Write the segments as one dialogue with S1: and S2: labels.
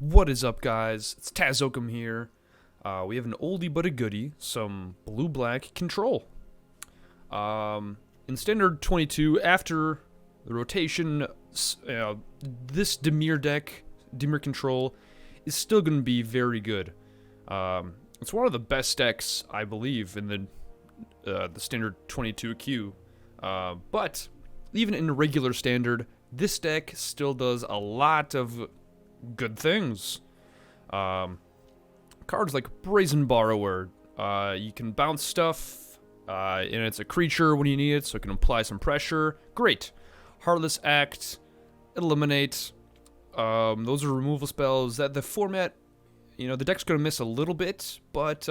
S1: What is up, guys? It's Tazokum here. We have an oldie but a goodie, some blue-black control. In Standard 22, after the rotation, this Dimir control, is still going to be very good. It's one of the best decks, I believe, in the Standard 22 queue. But even in regular Standard, this deck still does a lot of good things. Cards like Brazen Borrower, you can bounce stuff, and it's a creature when you need it, so it can apply some pressure. Great. Heartless Act, Eliminate, those are removal spells that the format, the deck's gonna miss a little bit, but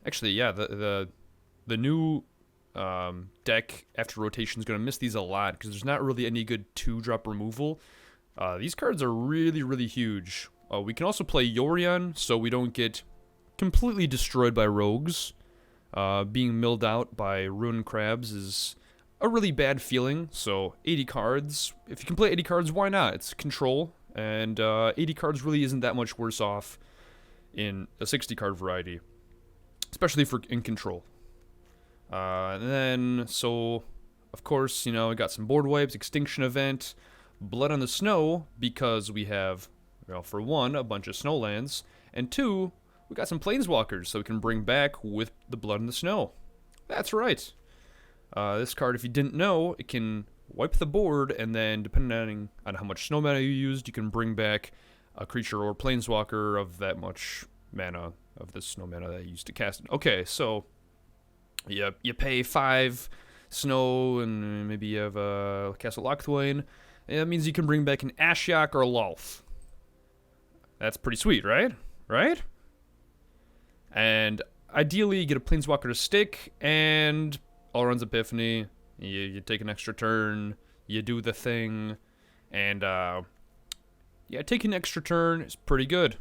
S1: actually, yeah, the new deck after rotation is gonna miss these a lot because there's not really any good 2-drop removal. These cards are really, really huge. We can also play Yorion, so we don't get completely destroyed by rogues. Being milled out by Ruin Crabs is a really bad feeling, so 80 cards. If you can play 80 cards, why not? It's control, and 80 cards really isn't that much worse off in a 60-card variety, especially in control. And then, so, of course, we got some board wipes, Extinction Event, Blood on the Snow, because we have, for one, a bunch of snowlands, and two, we got some planeswalkers, so we can bring back with the Blood in the Snow. That's right. This card, if you didn't know, it can wipe the board, and then, depending on how much snow mana you used, you can bring back a creature or planeswalker of that much mana, of the snow mana that you used to cast it. Okay, so, you pay 5 snow, and maybe you have a Castle Locthwain. That means you can bring back an Ashiok or a Lolth. That's pretty sweet, right? Right? And ideally, you get a Planeswalker to stick, and Alrund's Epiphany. You take an extra turn, you do the thing, and taking an extra turn is pretty good.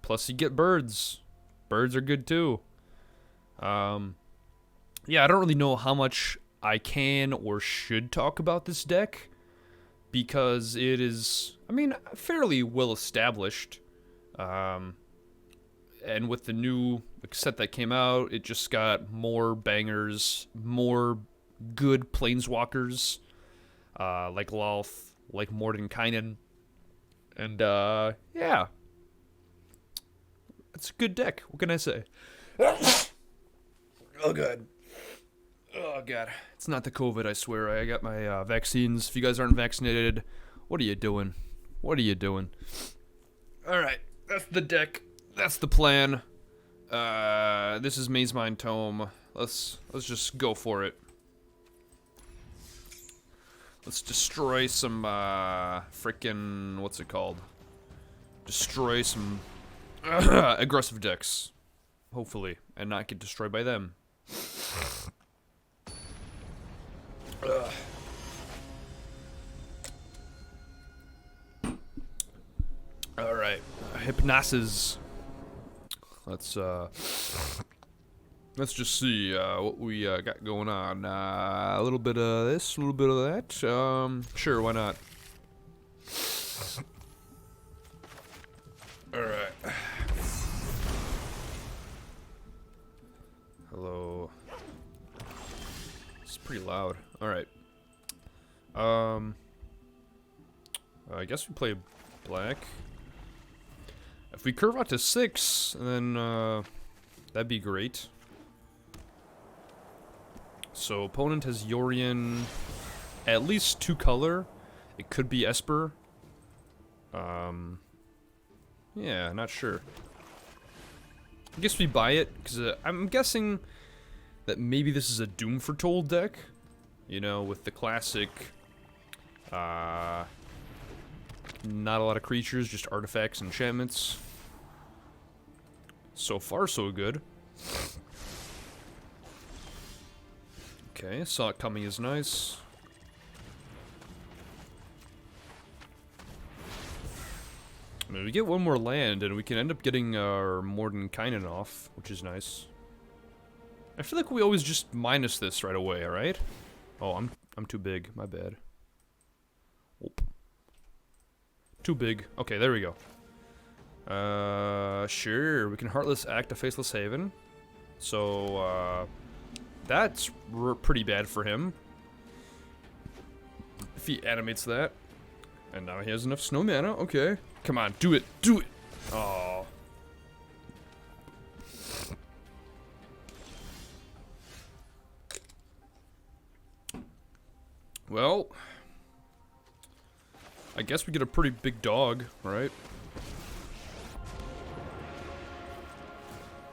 S1: Plus, you get birds. Birds are good too. I don't really know how much I can or should talk about this deck, because it is, fairly well established. And with the new set that came out, it just got more bangers, more good planeswalkers, like Lolth, like Mordenkainen. And, it's a good deck. What can I say? Oh, God. Oh, God. It's not the COVID, I swear. I got my vaccines. If you guys aren't vaccinated, what are you doing? What are you doing? Alright, that's the deck. That's the plan. This is Mazemind Tome. Let's just go for it. Let's destroy some, frickin', what's it called? Destroy some aggressive decks. Hopefully, and not get destroyed by them. Alright, Hypnosis. Let's just see what we got going on. A little bit of this, a little bit of that. Sure, why not? Alright. Hello. It's pretty loud. Alright. I guess we play black. If we curve out to 6, then that'd be great. So opponent has Yorion, at least 2 color. It could be Esper. Yeah, not sure. I guess we buy it because I'm guessing that maybe this is a Doom Foretold deck. With the classic, not a lot of creatures, just artifacts and enchantments. So far, so good. Okay, saw it coming is nice. We get one more land, and we can end up getting our Mordenkainen off, which is nice. I feel like we always just minus this right away, alright? Oh, I'm too big. My bad. Oop. Too big. Okay, there we go. Sure. We can Heartless Act a Faceless Haven. So, that's pretty bad for him. If he animates that. And now he has enough snow mana. Okay. Come on, do it. Do it. Oh. Well, I guess we get a pretty big dog, right?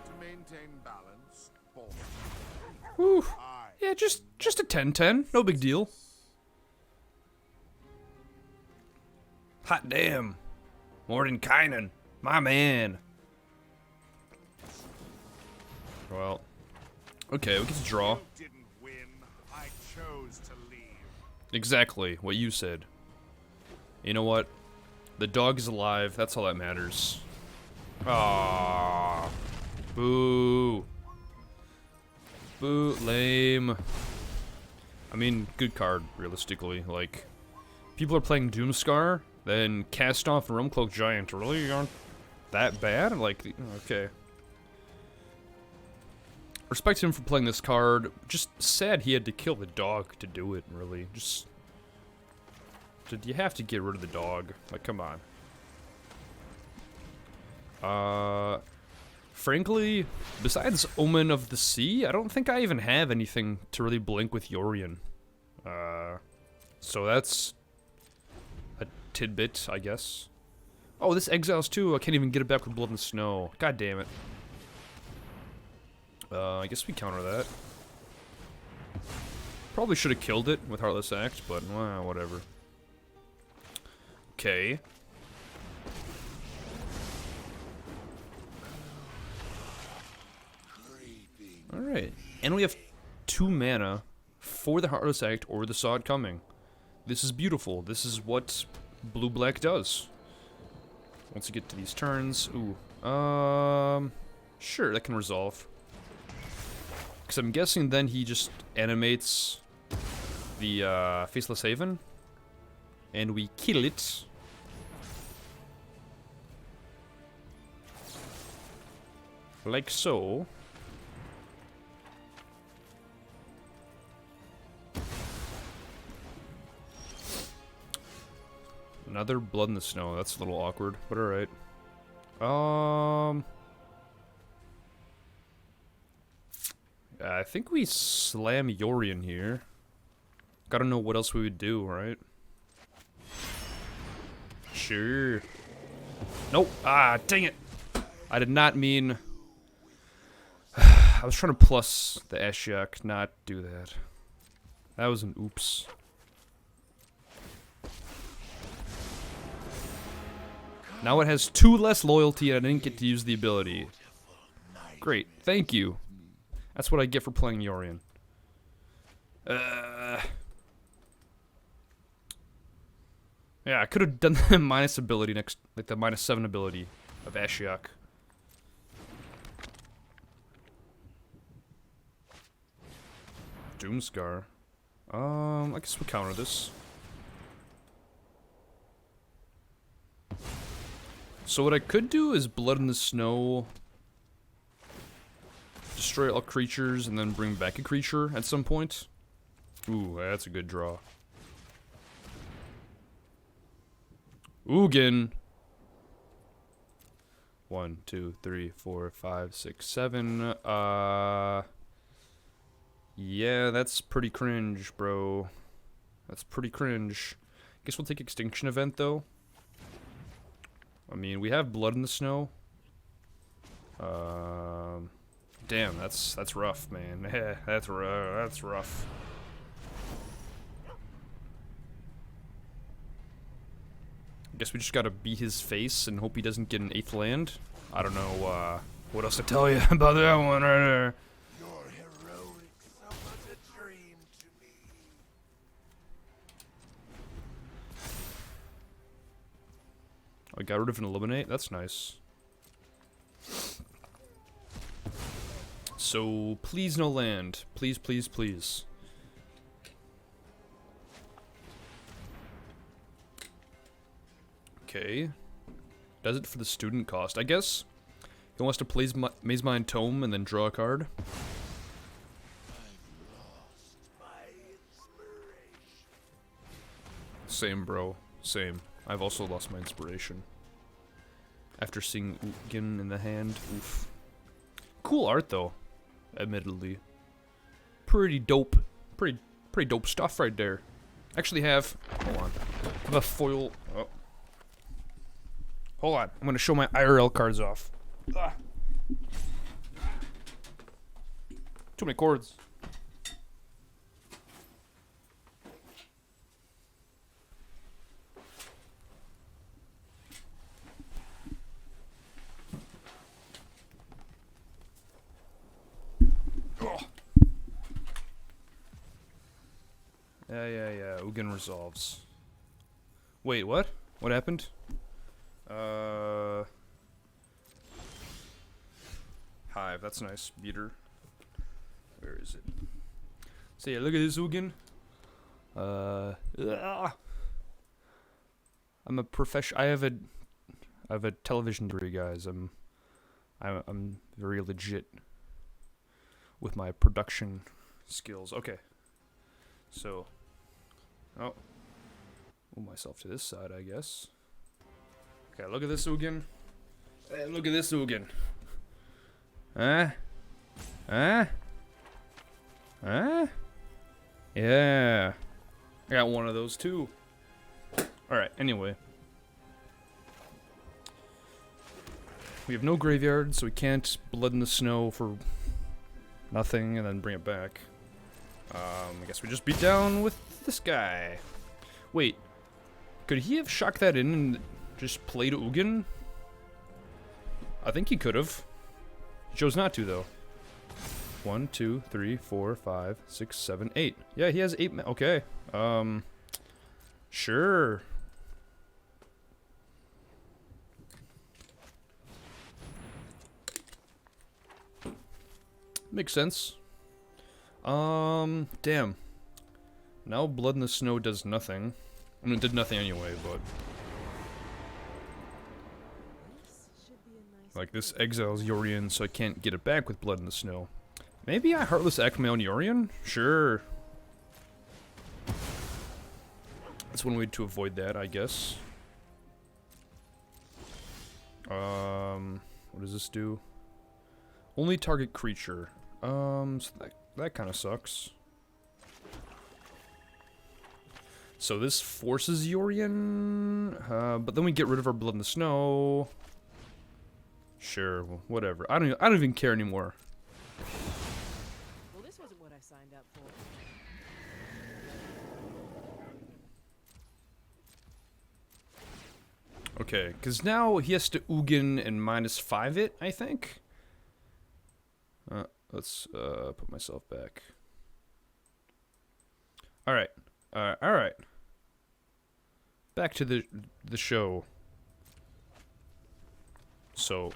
S2: To maintain balance,
S1: Whew. Yeah, just a 10-10. No big deal. Hot damn. Mordenkainen. My man. Well. Okay, we get to draw.
S2: You didn't win. I chose to leave.
S1: Exactly what you said. You know what? The dog is alive. That's all that matters. Ah, boo. Boo, lame. I mean, good card, realistically. Like, people are playing Doomscar, then Cast Off and Realmcloak Giant really aren't that bad? Like, okay. Respect him for playing this card. Just sad he had to kill the dog to do it, really. Just... Did you have to get rid of the dog? Like, come on. Frankly, besides Omen of the Sea, I don't think I even have anything to really blink with Yorion. So that's a tidbit, I guess. Oh, this Exiles too. I can't even get it back with Blood and Snow. God damn it. I guess we counter that. Probably should have killed it with Heartless Act, but well, whatever. Okay. Alright. And we have 2 mana for the Heartless Act or the Saw It Coming. This is beautiful. This is what blue-black does. Once you get to these turns. Ooh. Sure, that can resolve. Because I'm guessing then he just animates the Faceless Haven. And we kill it. Like so. Another Blood in the Snow. That's a little awkward, but alright. I think we slam Yorion here. Gotta know what else we would do, right? Sure. Nope. Ah, dang it. I did not mean... I was trying to plus the Ashiok, not do that. That was an oops. Now it has 2 less loyalty and I didn't get to use the ability. Great, thank you. That's what I get for playing Yorion. Yeah, I could have done the minus ability next, like the -7 ability of Ashiok. Doomscar. I guess we'll counter this. So what I could do is Blood in the Snow, destroy all creatures, and then bring back a creature at some point. Ooh, that's a good draw. Ugin. 1, 2, 3, 4, 5, 6, 7. Yeah, that's pretty cringe, bro. That's pretty cringe. Guess we'll take Extinction Event, though. I mean, we have Blood in the Snow. Damn, that's rough, man. That's rough. I guess we just gotta beat his face and hope he doesn't get an 8th land. I don't know, what else to tell you about that one right there.
S2: Your heroics are but a dream to me.
S1: I got rid of an Eliminate. That's nice. So, please no land. Please, please, please. Okay. Does it for the student cost, I guess. He wants to play Mazemind Tome and then draw a card. Same, bro. Same. I've also lost my inspiration. After seeing Ugin in the hand. Oof. Cool art, though. Admittedly. Pretty dope. Pretty dope stuff right there. Actually have... Hold on. I have a foil... Oh. Hold on. I'm gonna show my IRL cards off. Ah. Too many cords. Yeah. Ugin resolves. Wait, what? What happened? Hive, that's nice. Beater. Where is it? So yeah, look at this Ugin. I'm a professional. I have a television degree, guys. I'm very legit with my production skills. Okay. So, move myself to this side, I guess. Okay, look at this Ugin. Hey, look at this Ugin. Huh? Yeah. I got one of those too. Alright, anyway. We have no graveyard, so we can't Blood in the Snow for nothing and then bring it back. I guess we just beat down with this guy. Wait, could he have shocked that in and just played Ugin? I think he could have. He chose not to, though. 1, 2, 3, 4, 5, 6, 7, 8. Yeah, he has 8. Okay. Sure. Makes sense. Damn. Now Blood in the Snow does nothing. I mean, it did nothing anyway, but... Like, this exiles Yorion, so I can't get it back with Blood in the Snow. Maybe I Heartless Act my own Yorion? Sure. That's one way to avoid that, I guess. What does this do? Only target creature. So that kind of sucks. So this forces Yorion, but then we get rid of our Blood in the Snow. Sure, well, whatever. I don't even care anymore.
S3: Well, this wasn't what I signed up for.
S1: Okay, because now he has to Ugin and -5 it, I think. Let's put myself back. Alright. Alright. Back to the show. So,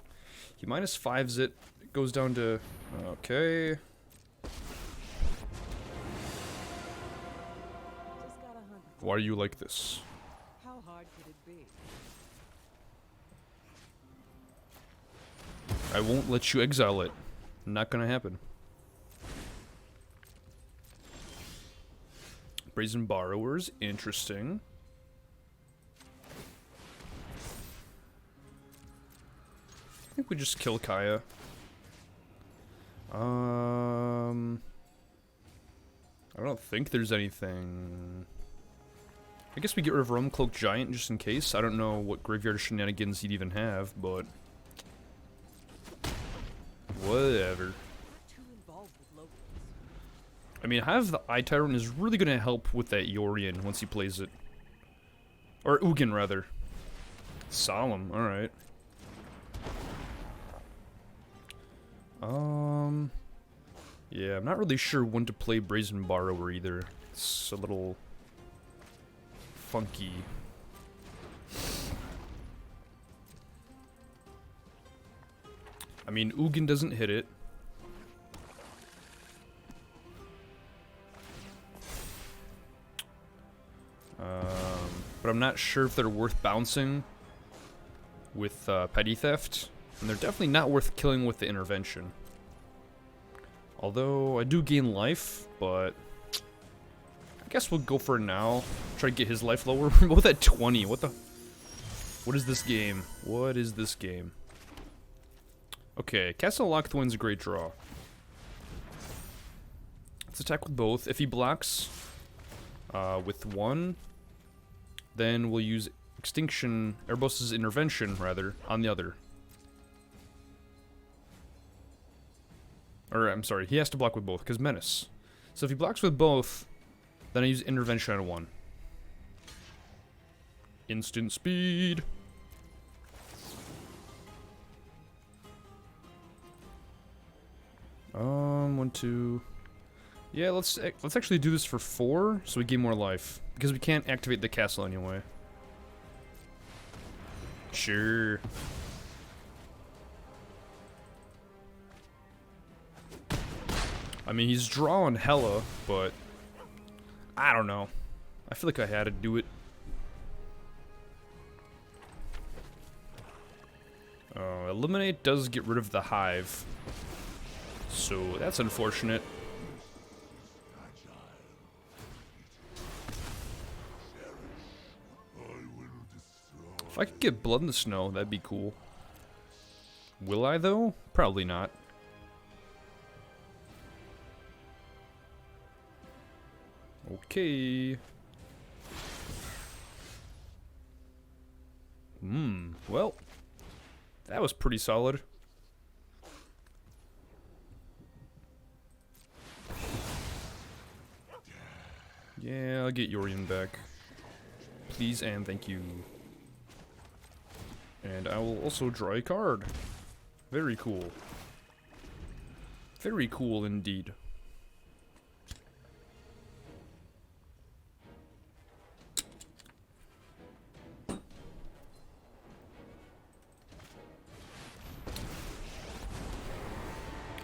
S1: he -5s it. It goes down to... Okay. Why are you like this?
S3: How hard could it be?
S1: I won't let you exile it. Not gonna happen. Brazen Borrowers, interesting. I think we just kill Kaya. I don't think there's anything. I guess we get rid of Rumcloak Giant just in case. I don't know what graveyard shenanigans he'd even have, but whatever. I mean, have the Eye Tyrant is really gonna help with that Yorion once he plays it. Or Ugin, rather. Solemn, alright. Yeah, I'm not really sure when to play Brazen Borrower either. It's a little funky. I mean, Ugin doesn't hit it. But I'm not sure if they're worth bouncing with Petty Theft, and they're definitely not worth killing with the Intervention. Although, I do gain life, but I guess we'll go for it now. Try to get his life lower. We're both at 20. What the? What is this game? What is this game? Okay, Castle Locthwain's a great draw. Let's attack with both. If he blocks with one, then we'll use Erebos' Intervention, rather, on the other. Or, I'm sorry, he has to block with both, because Menace. So if he blocks with both, then I use Intervention on one. Instant speed. One, two. Yeah, let's actually do this for 4, so we gain more life. Because we can't activate the castle anyway. Sure. I mean, he's drawing hella, but I don't know. I feel like I had to do it. Eliminate does get rid of the Hive, so that's unfortunate. If I could get Blood in the Snow, that'd be cool. Will I, though? Probably not. Okay. Well, that was pretty solid. Yeah, I'll get Yorion back. Please and thank you. And I will also draw a card. Very cool. Very cool indeed.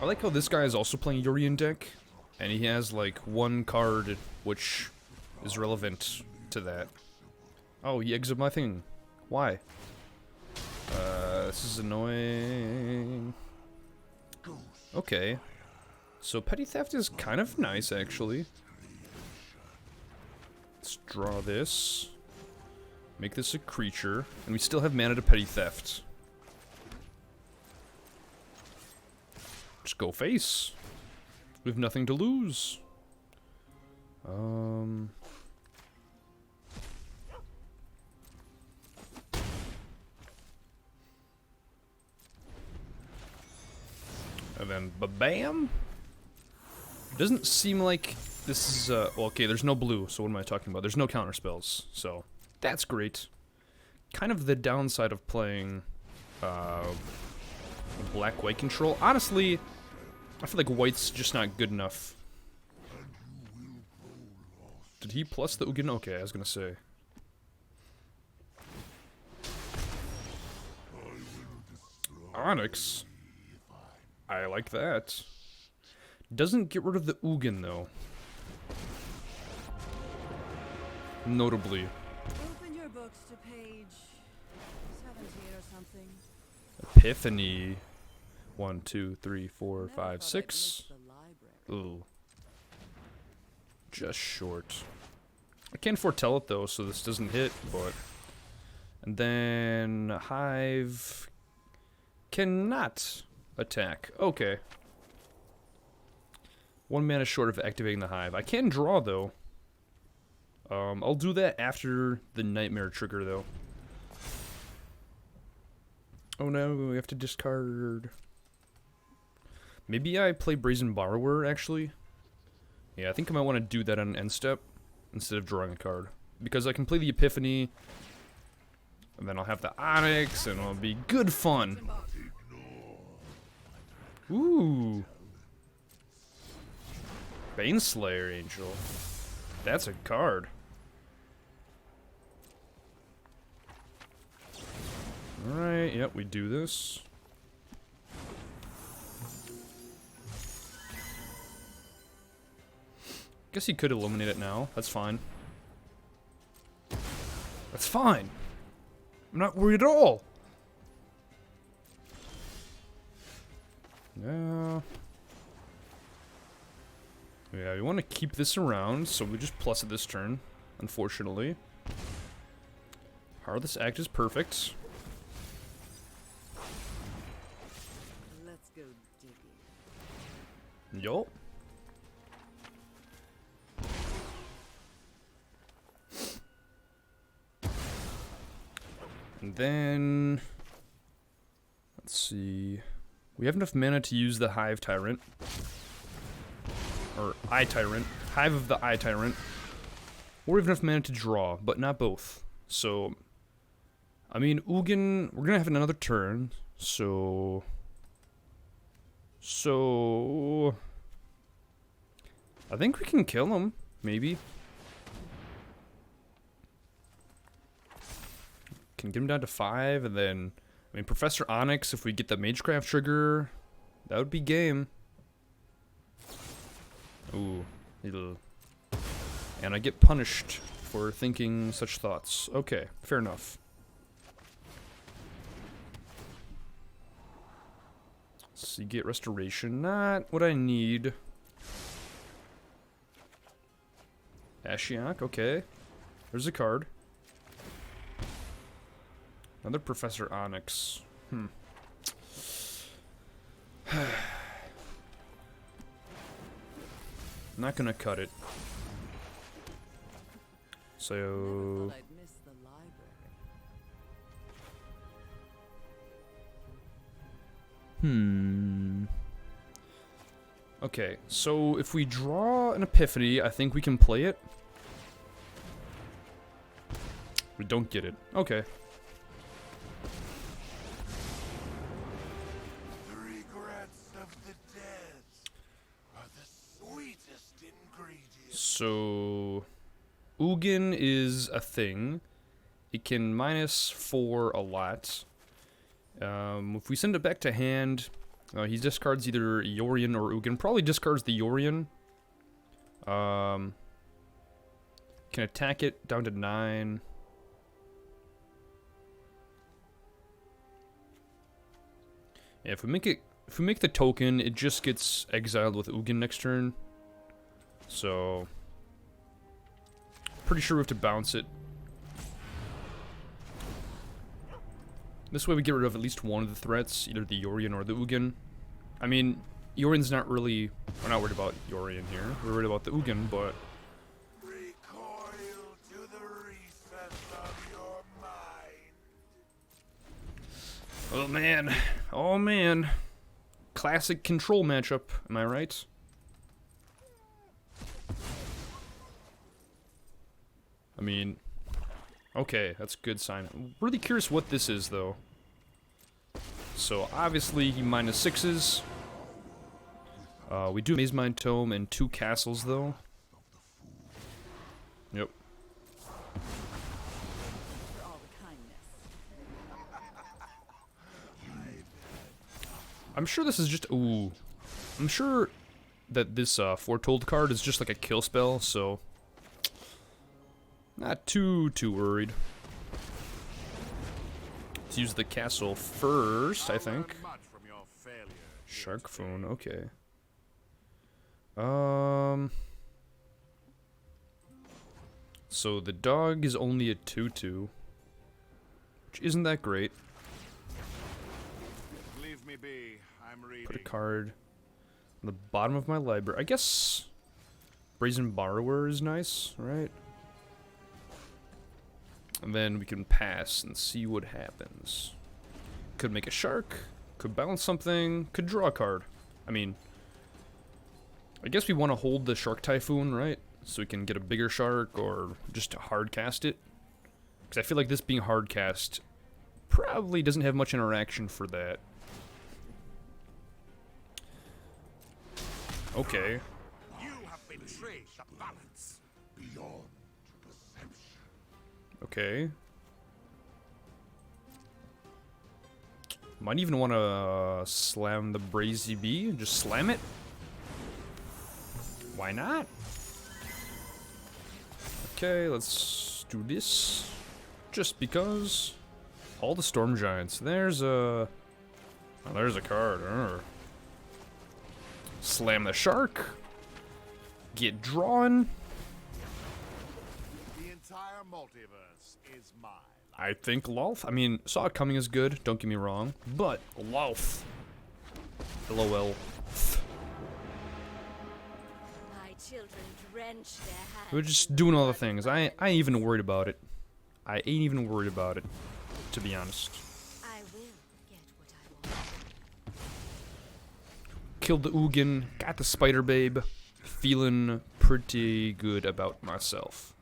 S1: I like how this guy is also playing Yorion deck, and he has like one card which is relevant to that. Oh, he exited my thing. Why? This is annoying. Okay. So Petty Theft is kind of nice, actually. Let's draw this. Make this a creature. And we still have mana to Petty Theft. Just go face. We have nothing to lose. And then ba-bam. Doesn't seem like this is, well, okay, there's no blue, so what am I talking about? There's no counter spells, so that's great. Kind of the downside of playing black-white control. Honestly, I feel like white's just not good enough. Did he plus the Ugin? Okay, I was gonna say. Onyx. I like that. Doesn't get rid of the Ugin, though. Notably.
S3: Open your books to page 17 or something.
S1: Epiphany. 1, 2, 3, 4, 5, 6. Ooh. Just short. I can't foretell it, though, so this doesn't hit, but... And then... Hive... Cannot attack. Okay. 1 mana short of activating the Hive. I can draw, though. I'll do that after the Nightmare trigger, though. Oh no, we have to discard... Maybe I play Brazen Borrower, actually. Yeah, I think I might want to do that on end step instead of drawing a card. Because I can play the Epiphany, and then I'll have the Onyx, and it'll be good fun. Ooh. Baneslayer Angel. That's a card. Alright, yep, we do this. Guess he could eliminate it now. That's fine. That's fine. I'm not worried at all. Yeah. Yeah, we want to keep this around, so we just plus it this turn, unfortunately. Heartless Act is perfect.
S3: Let's go digging.
S1: Yup. And then, let's see. We have enough mana to use the Hive Tyrant. Or Eye Tyrant. Hive of the Eye Tyrant. Or we have enough mana to draw, but not both. So, I mean, Ugin, we're gonna have another turn, so... I think we can kill him, maybe. Can get him down to 5, and then... I mean, Professor Onyx, if we get the Magecraft trigger, that would be game. Ooh, it'll... And I get punished for thinking such thoughts. Okay, fair enough. Let's see, get restoration. Not what I need. Ashiok, okay. There's a card. Another Professor Onyx. Not gonna cut it. So...
S3: I'd miss the library.
S1: Okay, so if we draw an Epiphany, I think we can play it. We don't get it. Okay.
S2: The regrets of the dead are the sweetest ingredients.
S1: So... Ugin is a thing. It can -4 a lot. If we send it back to hand, he discards either Yorion or Ugin. Probably discards the Yorion. Can attack it down to 9. Yeah, if we make the token, it just gets exiled with Ugin next turn. So... Pretty sure we have to bounce it. This way we get rid of at least one of the threats, either the Yorion or the Ugin. I mean, Yorion's not really... We're not worried about Yorion here. We're worried about the Ugin, but...
S2: Recoil to the recess of your mind.
S1: Oh man. Oh man. Classic control matchup, am I right? I mean, okay, that's a good sign. I'm really curious what this is, though. So, obviously, he -6s. We do Mazemind Tome and 2 castles, though. Yep.
S3: For all the kindness.
S1: I'm sure this is just... Ooh. I'm sure that this Foretold card is just like a kill spell, so... Not too worried. Let's use the castle first, I think. Shark Typhoon, okay. So the dog is only a 2/2, which isn't that great.
S2: Leave me be. I'm reading.
S1: Put a card on the bottom of my library. I guess Brazen Borrower is nice, right? And then we can pass and see what happens. Could make a shark, could balance something, could draw a card. I mean, I guess we want to hold the Shark Typhoon, right? So we can get a bigger shark or just hard cast it. Because I feel like this being hard cast probably doesn't have much interaction for that. Okay.
S2: You have betrayed the balance beyond perception.
S1: Okay. Might even want to slam the Brazy Bee. Just slam it. Why not? Okay, let's do this. Just because. All the Storm Giants. There's a... Oh, there's a card. Slam the shark. Get drawn.
S2: The entire multiverse is mine.
S1: I think Lolth. I mean, Saw It Coming is good, don't get me wrong. But Lolth. LOL.
S4: My children drench their hands.
S1: We're just doing all the things. I ain't even worried about it. I ain't even worried about it, to be honest.
S4: I will get what I want.
S1: Killed the Ugin, got the Spider Babe. Feeling pretty good about myself.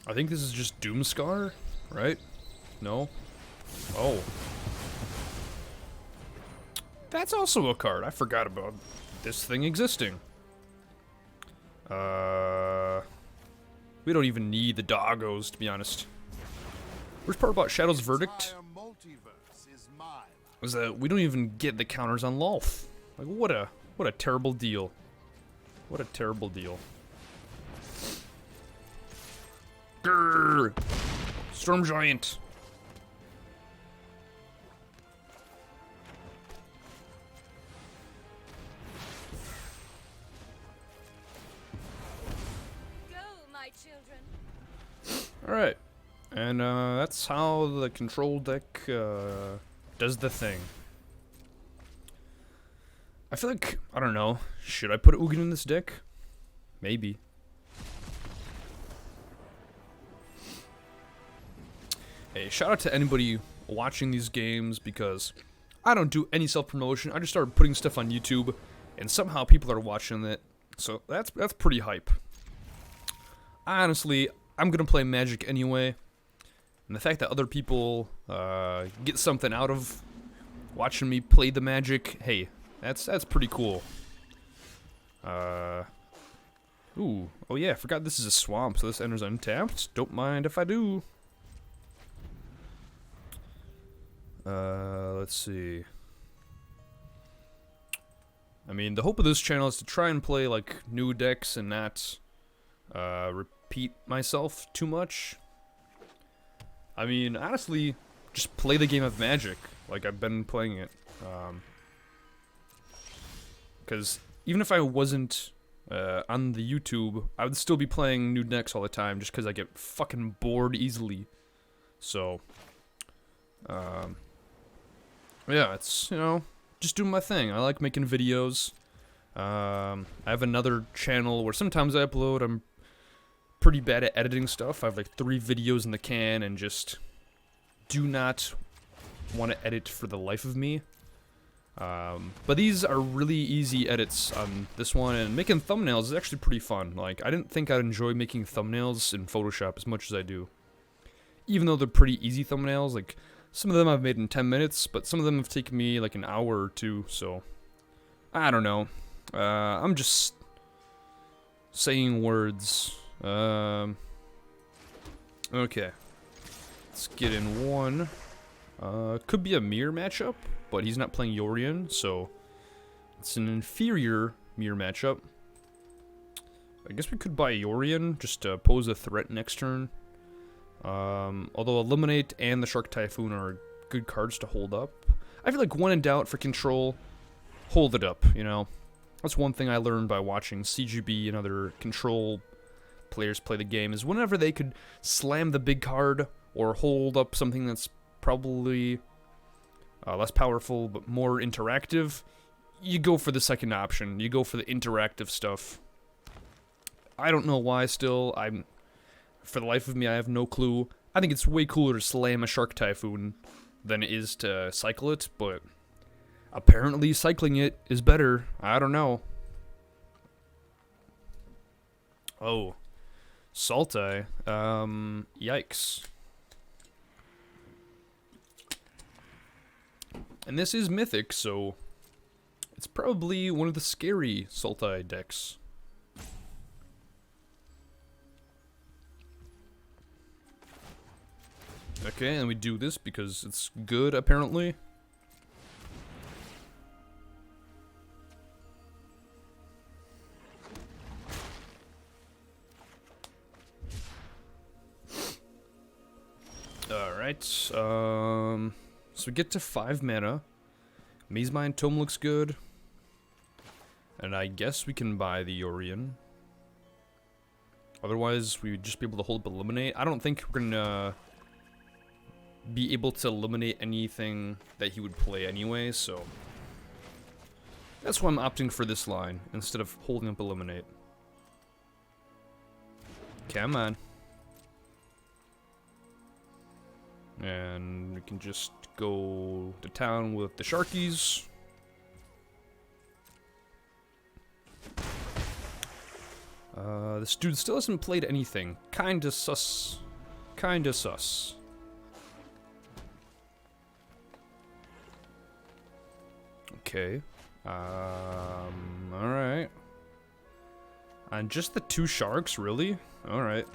S1: I think this is just Doomscar, right? No? Oh. That's also a card. I forgot about this thing existing. We don't even need the doggos, to be honest. Worst part about Shadow's Verdict
S2: The entire multiverse is mine.
S1: was that we don't even get the counters on Lolth. Like, what a terrible deal. What a terrible deal. Grrr! Storm Giant.
S4: Go, my children.
S1: Alright. And that's how the control deck does the thing. I feel like, I don't know, should I put Ugin in this deck? Maybe. Hey, shout out to anybody watching these games because I don't do any self-promotion. I just started putting stuff on YouTube and somehow people are watching it. So that's pretty hype. Honestly, I'm going to play Magic anyway. And the fact that other people get something out of watching me play the Magic, hey, that's pretty cool. Ooh, oh yeah, I forgot this is a swamp, so this enters untapped. Don't mind if I do. Let's see. I mean, the hope of this channel is to try and play, like, new decks and not, repeat myself too much. I mean, honestly, just play the game of Magic, like I've been playing it. Because even if I wasn't, on the YouTube, I would still be playing new decks all the time just because I get fucking bored easily. So, yeah, it's, you know, just doing my thing. I like making videos. I have another channel where sometimes I upload. I'm pretty bad at editing stuff. I have like 3 videos in the can and just do not want to edit for the life of me. But these are really easy edits on this one, and making thumbnails is actually pretty fun. Like, I didn't think I'd enjoy making thumbnails in Photoshop as much as I do. Even though they're pretty easy thumbnails, like, some of them I've made in 10 minutes, but some of them have taken me like an hour or 2, so I don't know. I'm just saying words. Okay. Let's get in one. Could be a mirror matchup, but he's not playing Yorion, so it's an inferior mirror matchup. I guess we could buy Yorion just to pose a threat next turn. Although Eliminate and the Shark Typhoon are good cards to hold up. I feel like when in doubt for control, hold it up, you know? That's one thing I learned by watching CGB and other control players play the game, is whenever they could slam the big card or hold up something that's probably less powerful but more interactive, you go for the second option. You go for the interactive stuff. I don't know why still. For the life of me, I have no clue. I think it's way cooler to slam a Shark Typhoon than it is to cycle it, but apparently cycling it is better. I don't know. Oh. Saltai. Yikes. And this is Mythic, so it's probably one of the scary Saltai decks. Okay, and we do this because it's good, apparently. Alright, so we get to 5 mana. Mazemind Tome looks good. And I guess we can buy the Yorion. Otherwise, we would just be able to hold up Eliminate. I don't think we're gonna be able to eliminate anything that he would play anyway, so that's why I'm opting for this line instead of holding up Eliminate. Come on. And we can just go to town with the Sharkies. This dude still hasn't played anything. Kinda sus. Kinda sus. Okay. Alright. And just the 2 sharks, really? Alright.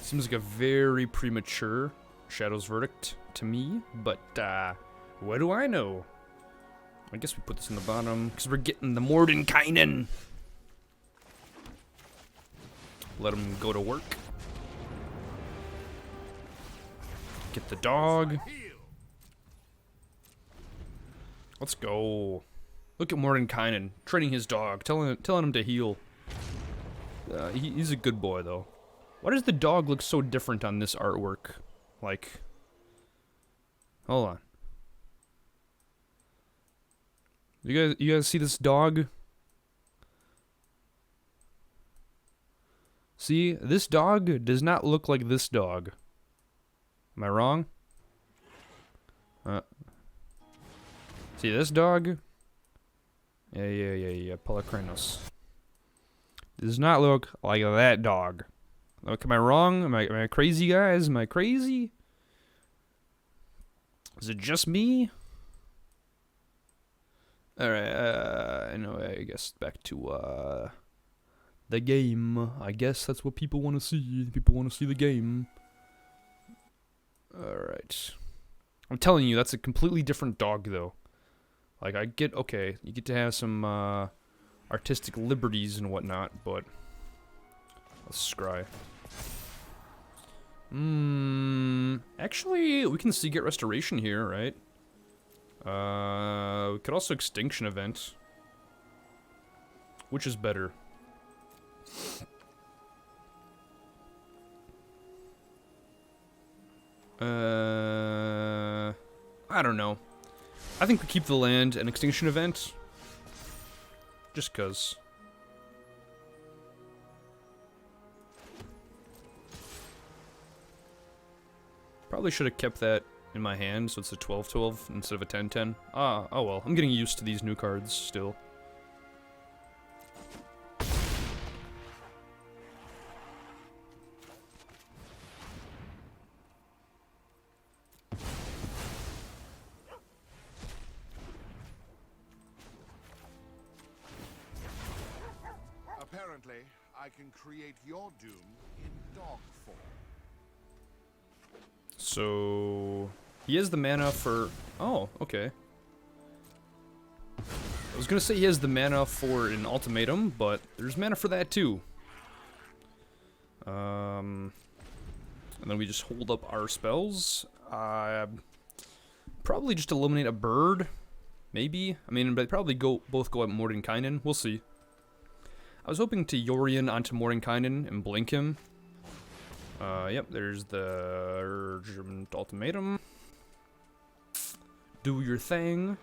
S1: Seems like a very premature Shadow's Verdict to me, but, what do I know? I guess we put this in the bottom, because we're getting the Mordenkainen. Let him go to work. Get the dog. Let's go. Look at Mordenkainen, training his dog, telling him to heal. He's a good boy, though. Why does the dog look so different on this artwork? Like, hold on. You guys see this dog? See, this dog does not look like this dog. Am I wrong? See this dog? Yeah. Pelakka. Does not look like that dog. Look, am I wrong? Am I crazy, guys? Am I crazy? Is it just me? Alright, I know, I guess back to, the game. I guess that's what people want to see. People want to see the game. Alright. I'm telling you, that's a completely different dog, though. Like, I get, okay, you get to have some, artistic liberties and whatnot, but let's scry. Actually, we can get Restoration here, right? We could also Extinction Event. Which is better? I don't know. I think we keep the land and Extinction Event. Just cuz. Probably should have kept that in my hand, so it's a 12-12 instead of a 10-10. Oh well, I'm getting used to these new cards still.
S2: Apparently, I can create your doom in dog form.
S1: So he has the mana for... Oh, okay. I was gonna say he has the mana for an ultimatum, but there's mana for that too. And then we just hold up our spells. Probably just eliminate a bird, maybe. I mean, but probably both go at Mordenkainen. We'll see. I was hoping to Yorion onto Mordenkainen and blink him. Yep, there's the Urgent Ultimatum. Do your thing,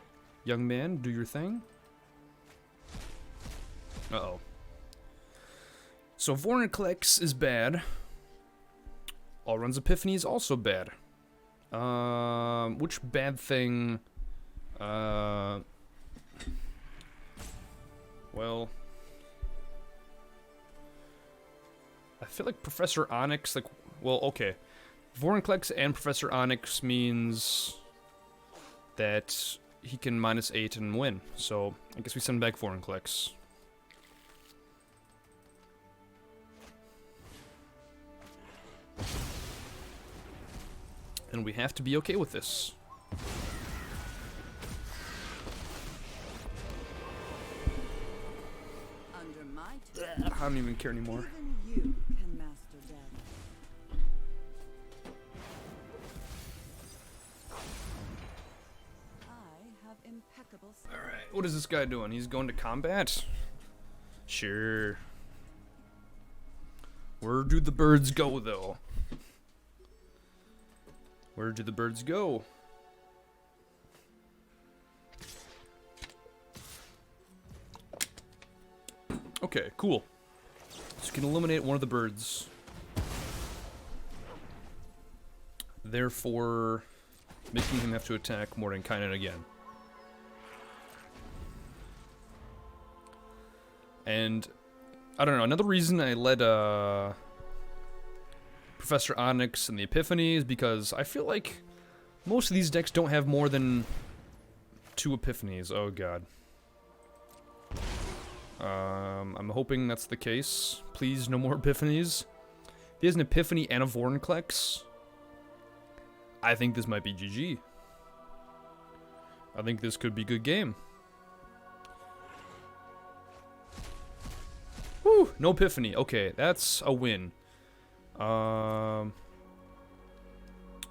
S1: young man, do your thing. Uh-oh. So Vorinclex is bad. Alrund's Epiphany is also bad. Which bad thing, well... I feel like Professor Onyx, like, well, okay. Vorinclex and Professor Onyx means that he can -8 and win. So, I guess we send back Vorinclex. And we have to be okay with this.
S3: Under my
S1: I don't even care anymore.
S3: even you few can master death. I have impeccable skill.
S1: Alright, what is this guy doing? He's going to combat? Sure. Where do the birds go, though? Where do the birds go? Okay, cool. So you can eliminate one of the birds. Therefore, making him have to attack Mordenkainen again. And, I don't know, another reason I led, Professor Onyx and the Epiphany is because I feel like most of these decks don't have more than 2 Epiphanies. Oh god. I'm hoping that's the case. Please, no more Epiphanies. If he has an Epiphany and a Vorinclex, I think this might be GG. I think this could be a good game. Whew, no Epiphany. Okay, that's a win.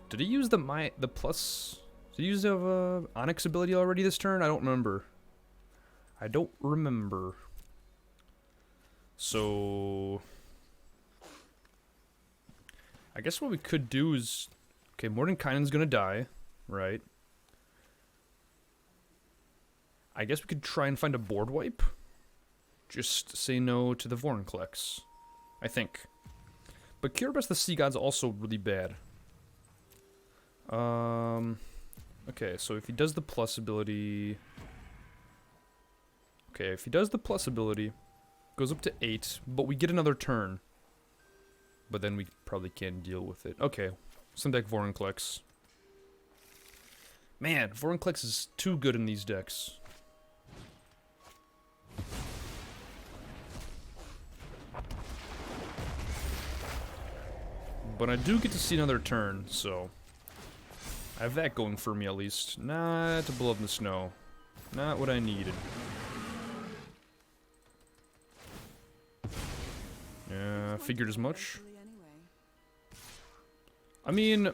S1: Did he use the plus? Did he use the Onyx ability already this turn? I don't remember. I don't remember. So I guess what we could do is, okay, Mordenkainen's gonna die, right? I guess we could try and find a board wipe. Just say no to the Vorinclex, I think. But Erebos the Sea God's also really bad. Okay, so if he does the plus ability... Okay, if he does the plus ability, goes up to 8, but we get another turn. But then we probably can't deal with it. Okay, send back Vorinclex. Man, Vorinclex is too good in these decks. But I do get to see another turn, so I have that going for me at least. Not to blow up in the snow. Not what I needed. Yeah, I figured as much. I mean,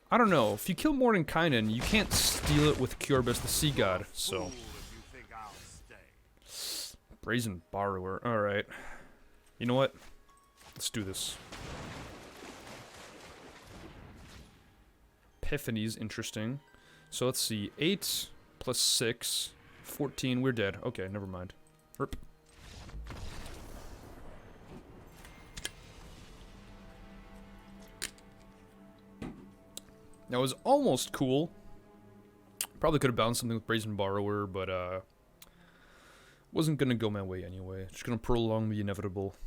S1: I don't know. If you kill Mordenkainen, you can't steal it with Erebos the Sea God, so. Brazen Borrower. Alright. You know what? Let's do this. Epiphany's interesting. So let's see. 8 plus 6. 14. We're dead. Okay, never mind. Rip. That was almost cool. Probably could have bounced something with Brazen Borrower, but wasn't gonna go my way anyway. Just gonna prolong the inevitable.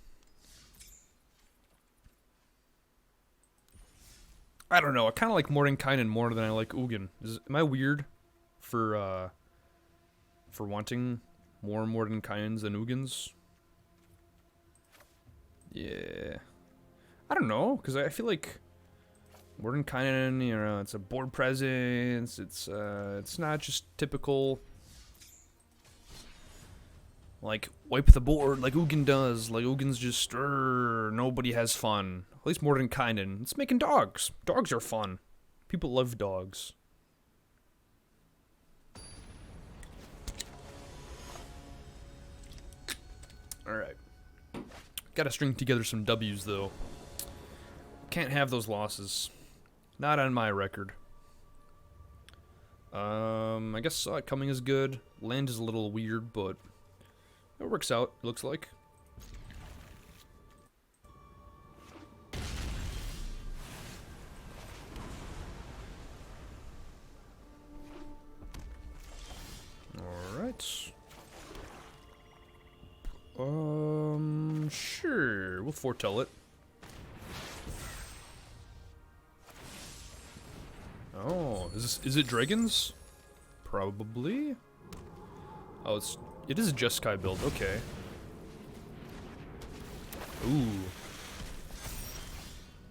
S1: I don't know. I kind of like Mordenkainen more than I like Ugin. Am I weird for wanting more Mordenkainens than Ugins? Yeah. I don't know, because I feel like Mordenkainen, you know, it's a board presence. It's not just typical, like, wipe the board like Ugin does. Like, Ugin's just, nobody has fun. At least Mordenkainen, it's making dogs. Dogs are fun. People love dogs. Alright. Gotta string together some W's, though. Can't have those losses. Not on my record. I guess Saw It Coming is good. Land is a little weird, but it works out, it looks like. Alright. Sure. We'll foretell it. Oh, is it dragons? Probably. Oh, it is a Jeskai build. Okay. Ooh.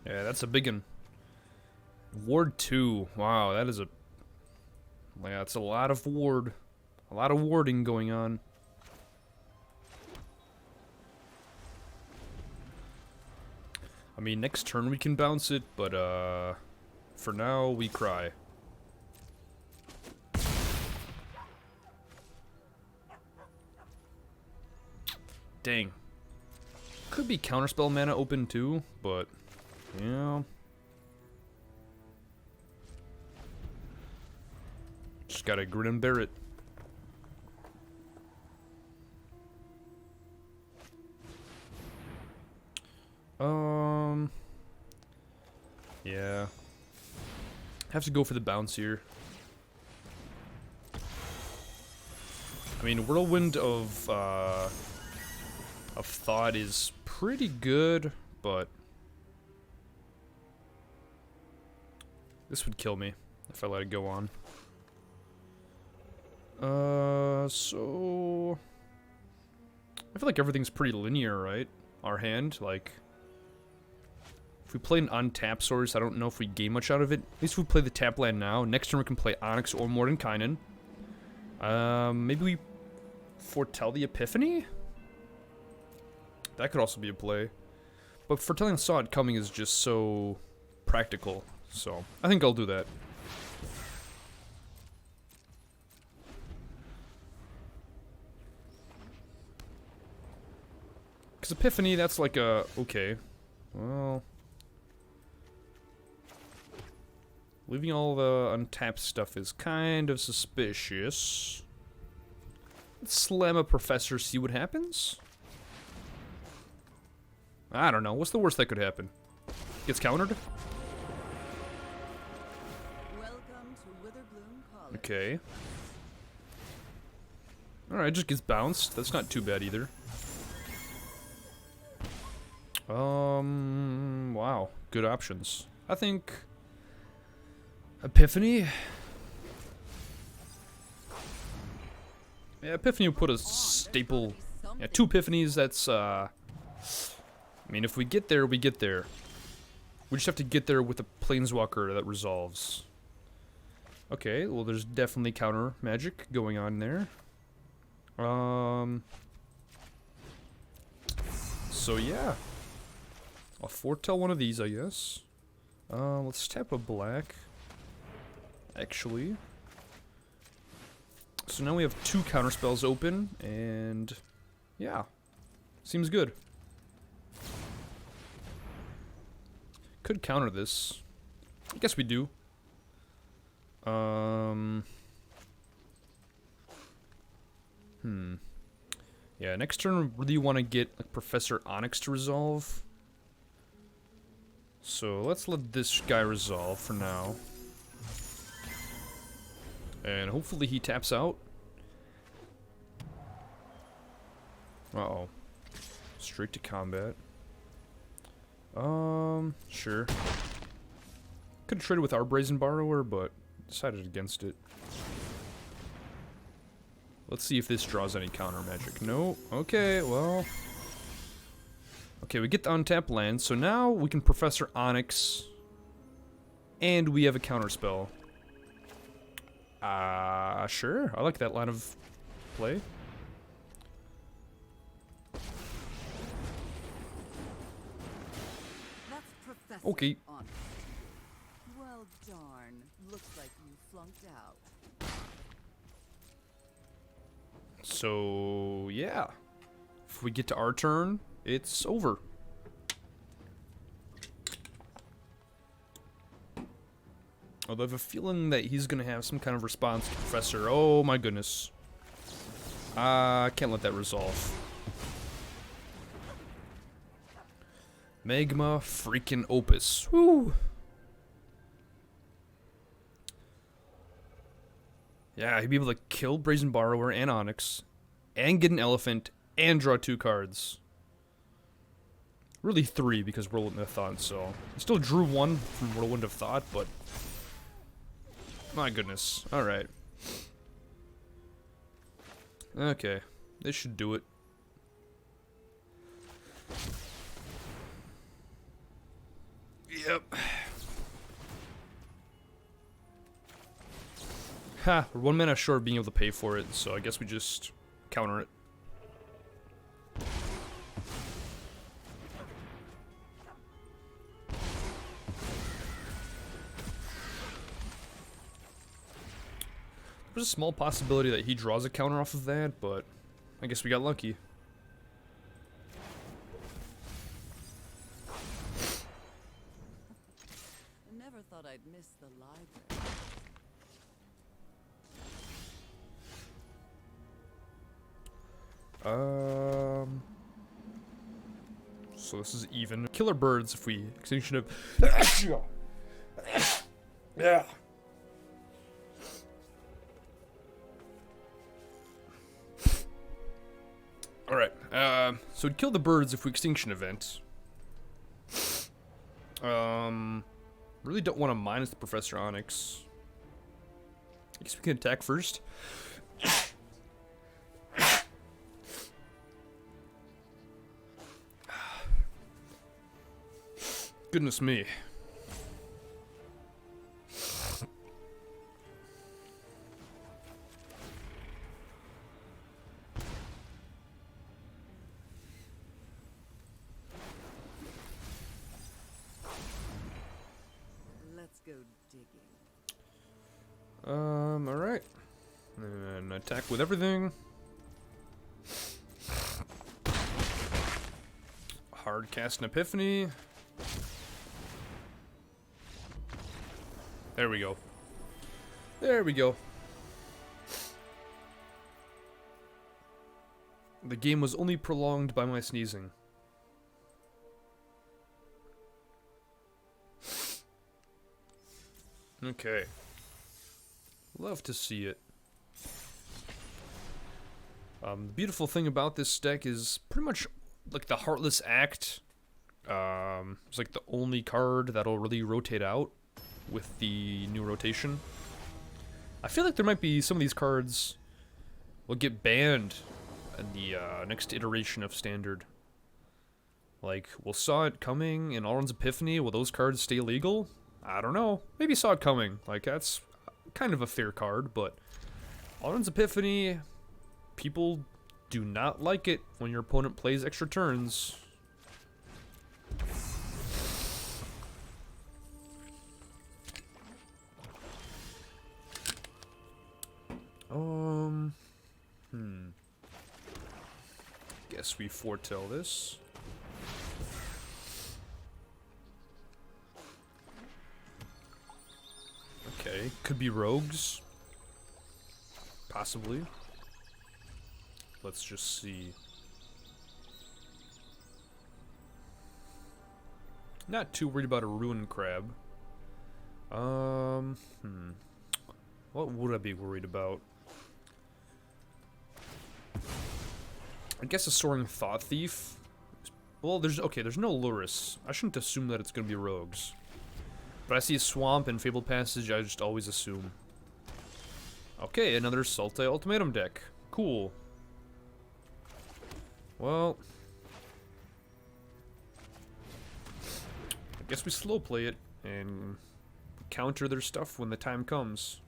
S1: Yeah, that's a big one. Ward 2. Wow, that is a... Yeah, that's a lot of ward. A lot of warding going on. I mean, next turn we can bounce it, but for now we cry. Dang. Could be counterspell mana open too, but yeah. Just gotta grin and bear it. Yeah. Have to go for the bounce here. I mean, Whirlwind of Thought is pretty good, but this would kill me if I let it go on. So I feel like everything's pretty linear, right? Our hand, like, if we play an untap source, I don't know if we gain much out of it. At least if we play the tap land now. Next turn we can play Onyx or Mordenkainen. Maybe we foretell the Epiphany? That could also be a play. But foretelling Saw It Coming is just so practical. So, I think I'll do that. Because Epiphany, that's like a... Okay. Well... Leaving all the untapped stuff is kind of suspicious. Let's slam a Professor, see what happens? I don't know. What's the worst that could happen? Gets countered?
S3: Welcome to Witherbloom College.
S1: Okay. Alright, just gets bounced. That's not too bad either. Wow. Good options. I think... Epiphany? Yeah, Epiphany will put a staple... Yeah, 2 Epiphanies, that's, I mean, if we get there, we get there. We just have to get there with a Planeswalker that resolves. Okay, well, there's definitely counter magic going on there. So, yeah. I'll foretell one of these, I guess. Let's tap a black. Actually. So now we have 2 counterspells open, and yeah, seems good. Could counter this. I guess we do. Yeah, next turn we really want to get like, Professor Onyx to resolve. So let's let this guy resolve for now. And hopefully he taps out. Uh-oh. Straight to combat. Sure. Could have traded with our Brazen Borrower, but decided against it. Let's see if this draws any counter magic. No. Okay, well. Okay, we get the untapped land, so now we can Professor Onyx. And we have a counter spell. Sure. I like that line of play.
S3: That's Professor
S1: Okay.
S3: Onyx. Well, darn. Looks like you flunked out.
S1: So, yeah. If we get to our turn, it's over. Although I have a feeling that he's going to have some kind of response to Professor. Oh my goodness. I can't let that resolve. Magma freaking Opus. Woo! Yeah, he'd be able to kill Brazen Borrower and Onyx, and get an elephant, and draw 2 cards. Really 3 because Whirlwind of Thought, so... He still drew 1 from Whirlwind of Thought, but... My goodness. Alright. Okay. This should do it. Yep. Ha! We're 1 mana short of being able to pay for it, so I guess we just counter it. There's a small possibility that he draws a counter off of that, but I guess we got lucky.
S3: I never thought I'd miss the library.
S1: So this is even. Killer birds if we extinction of. Yeah. All right. So we'd kill the birds if we extinction event. Really don't want to minus the Professor Onyx. I guess we can attack first. Goodness me.
S3: Let's go digging.
S1: Alright. And attack with everything. Hard cast an Epiphany. There we go. There we go. The game was only prolonged by my sneezing. Okay. Love to see it. The beautiful thing about this deck is pretty much like the Heartless Act. It's like the only card that'll really rotate out with the new rotation. I feel like there might be some of these cards will get banned in the next iteration of Standard. Like, we'll Saw It Coming and Alrund's Epiphany. Will those cards stay legal? I don't know. Maybe Saw It Coming. Like, that's kind of a fair card, but Alrund's Epiphany, people do not like it when your opponent plays extra turns. Guess we foretell this. Okay, could be rogues. Possibly. Let's just see. Not too worried about a ruin crab. What would I be worried about? I guess a Soaring Thought Thief. Well, there's no Luris. I shouldn't assume that it's gonna be rogues. But I see a Swamp and Fabled Passage, I just always assume. Okay, another Sultai Ultimatum deck. Cool. Well, I guess we slow play it and counter their stuff when the time comes.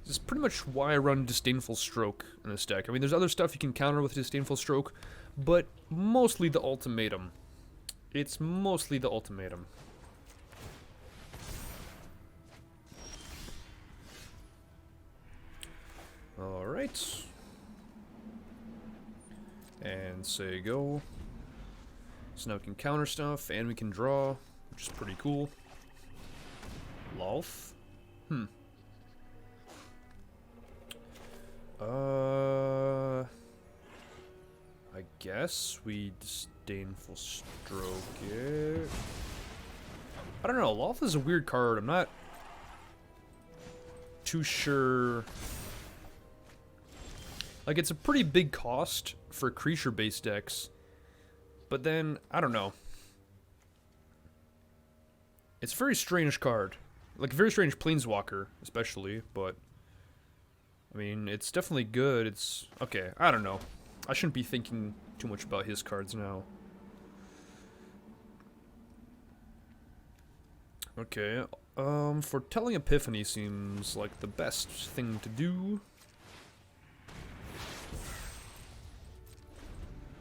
S1: This is pretty much why I run Disdainful Stroke in this deck. I mean, there's other stuff you can counter with Disdainful Stroke, but mostly the Ultimatum. It's mostly the Ultimatum. Alright. And say go. So now we can counter stuff, and we can draw, which is pretty cool. Lolth. I guess we Disdainful Stroke it. I don't know, Lolth is a weird card. I'm not too sure. Like, it's a pretty big cost for creature-based decks, but then, I don't know. It's a very strange card. Like, a very strange Planeswalker, especially, but I mean, it's definitely good. It's okay, I don't know. I shouldn't be thinking too much about his cards now. Okay, foretelling Epiphany seems like the best thing to do.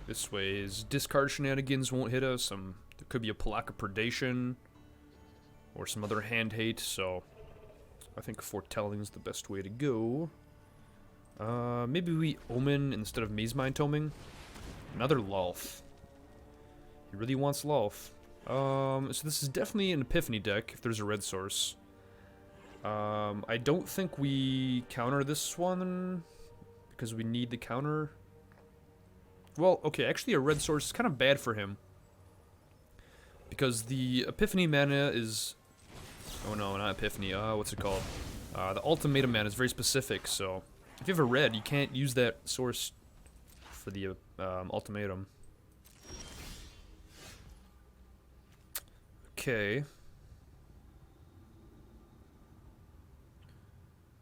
S1: This way, his discard shenanigans won't hit us. There could be a Pelakka Predation or some other hand hate, so I think foretelling is the best way to go. Maybe we Omen instead of Mazemind Toming. Another Lolth. He really wants Lolth. So this is definitely an Epiphany deck if there's a red source. I don't think we counter this one because we need the counter. Well, okay, actually a red source is kind of bad for him. Because the Epiphany mana is... Oh no, not Epiphany, what's it called? The Ultimatum mana is very specific, so... If you have a red, you can't use that source for the Ultimatum. Okay.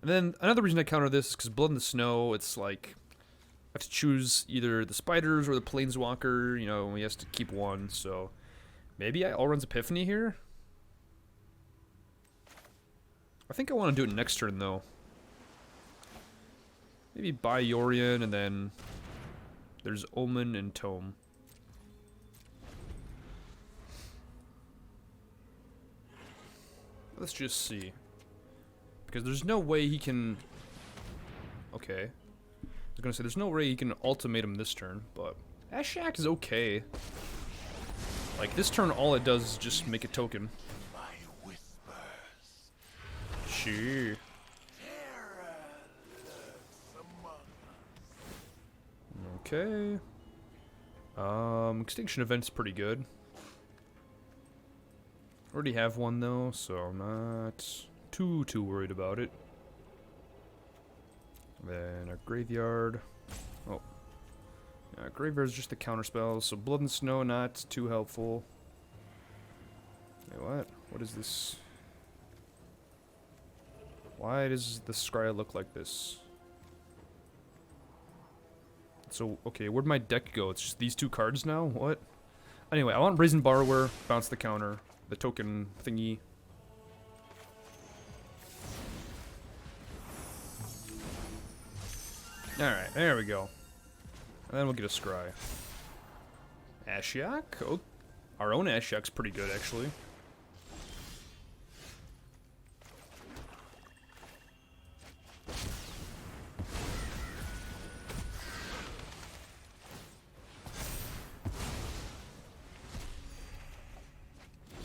S1: And then another reason I counter this is because Blood in the Snow, it's like... I have to choose either the spiders or the planeswalker, you know, he has to keep one, so... Maybe I Alrund's Epiphany here? I think I want to do it next turn, though. Maybe buy Yorion, and then... There's Omen and Tome. Let's just see. Because there's no way he can... Okay. I was gonna say, there's no way he can ultimatum this turn, but... Ashiok is okay. Like, this turn, all it does is just make a token.
S2: My whispers.
S1: Sure.
S2: Terror lurks among us.
S1: Okay. Extinction Event's pretty good. Already have one, though, so I'm not too worried about it. Then our graveyard. Oh. Graveyard's just the counter spells, so Blood and Snow not too helpful. Wait, what? What is this? Why does the scry look like this? So, okay, where'd my deck go? It's just these two cards now? What? Anyway, I want Brazen Borrower, bounce the counter, the token thingy. Alright, there we go. And then we'll get a scry. Ashiok? Oh, our own Ashiok's pretty good, actually.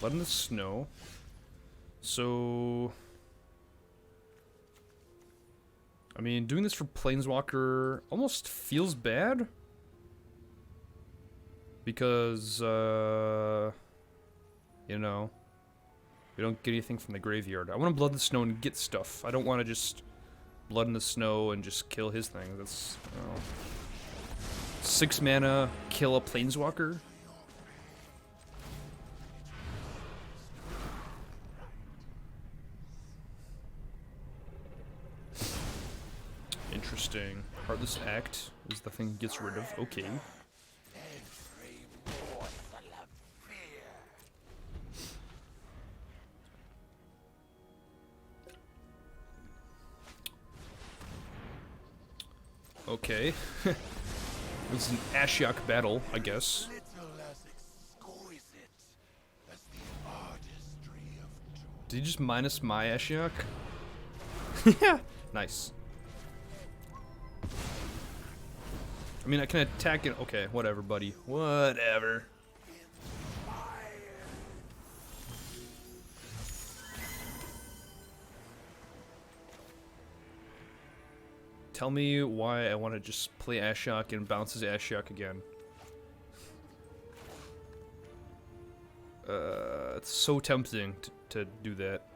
S1: Blood in the Snow. So... I mean, doing this for Planeswalker almost feels bad. Because, you know, we don't get anything from the graveyard. I want to Blood in the Snow and get stuff. I don't want to just Blood in the Snow and just kill his thing. That's, I don't know. 6 mana, kill a Planeswalker? Interesting. Heartless Act is the thing he gets rid of. Okay.
S2: Every morsel of fear.
S1: Okay. It was an Ashiok battle, I guess.
S2: Little as exquisite as the artistry of joy.
S1: Did he just minus my Ashiok? Yeah. Nice. I mean, I can attack it. Okay, whatever, buddy. Whatever. Tell me why I want to just play Ashiok and bounce his Ashiok again. It's so tempting to do that.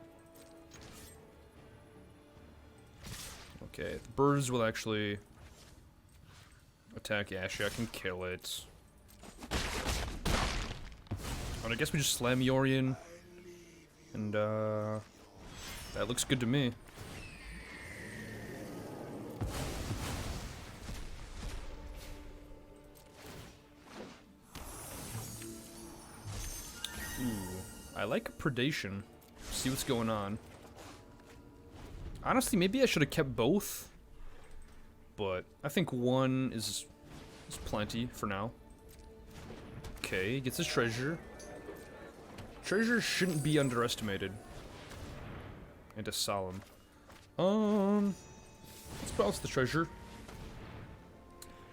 S1: Okay, the birds will actually attack Ashiok and kill it. And I guess we just slam Yorion. And, that looks good to me. Ooh, I like Predation. See what's going on. Honestly, maybe I should have kept both. But I think one is plenty for now. Okay, gets his treasure. Treasure shouldn't be underestimated. And a solemn. Let's bounce the treasure.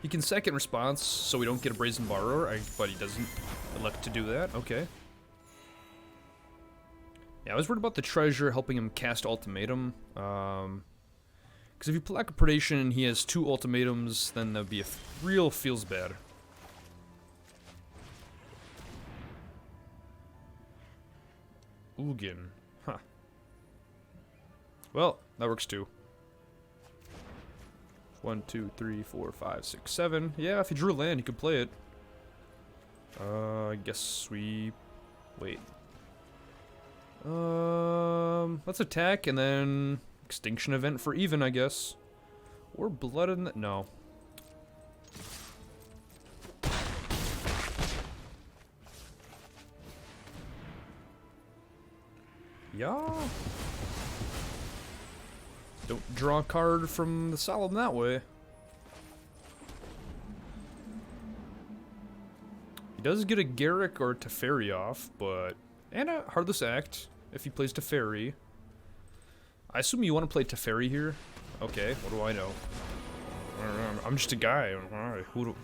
S1: He can second response, so we don't get a Brazen Borrower, but he doesn't elect to do that. Okay. Yeah, I was worried about the treasure helping him cast Ultimatum. Because if you Pelakka Predation and he has 2 ultimatums, then that'd be a real feels bad. Ugin. Huh. Well, that works too. 1, 2, 3, 4, 5, 6, 7. Yeah, if he drew land, he could play it. I guess we... Wait. Let's attack and then... Extinction Event for even, I guess. Or Blood in the... No. Yeah. Don't draw a card from the Solemn that way. He does get a Garrick or Teferi off, but... And a Heartless Act, if he plays Teferi. I assume you want to play Teferi here? Okay, what do I know? I'm just a guy. Who do...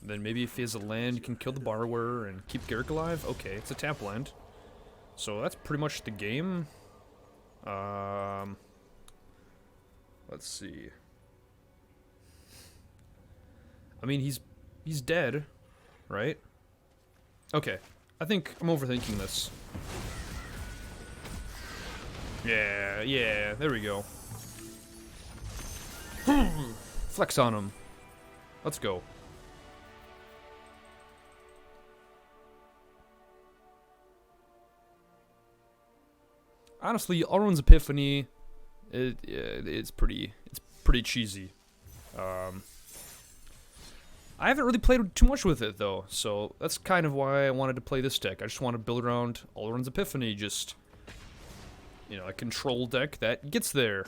S1: Then maybe if he has a land, you can kill the Borrower and keep Garrick alive? Okay, it's a tap land. So that's pretty much the game. Let's see. I mean, he's dead, right? Okay, I think I'm overthinking this. Yeah, there we go. Flex on him. Let's go. Honestly, Alrund's Epiphany, it's pretty cheesy. I haven't really played too much with it though, so that's kind of why I wanted to play this deck. I just want to build around Alrund's Epiphany, just, you know, a control deck that gets there.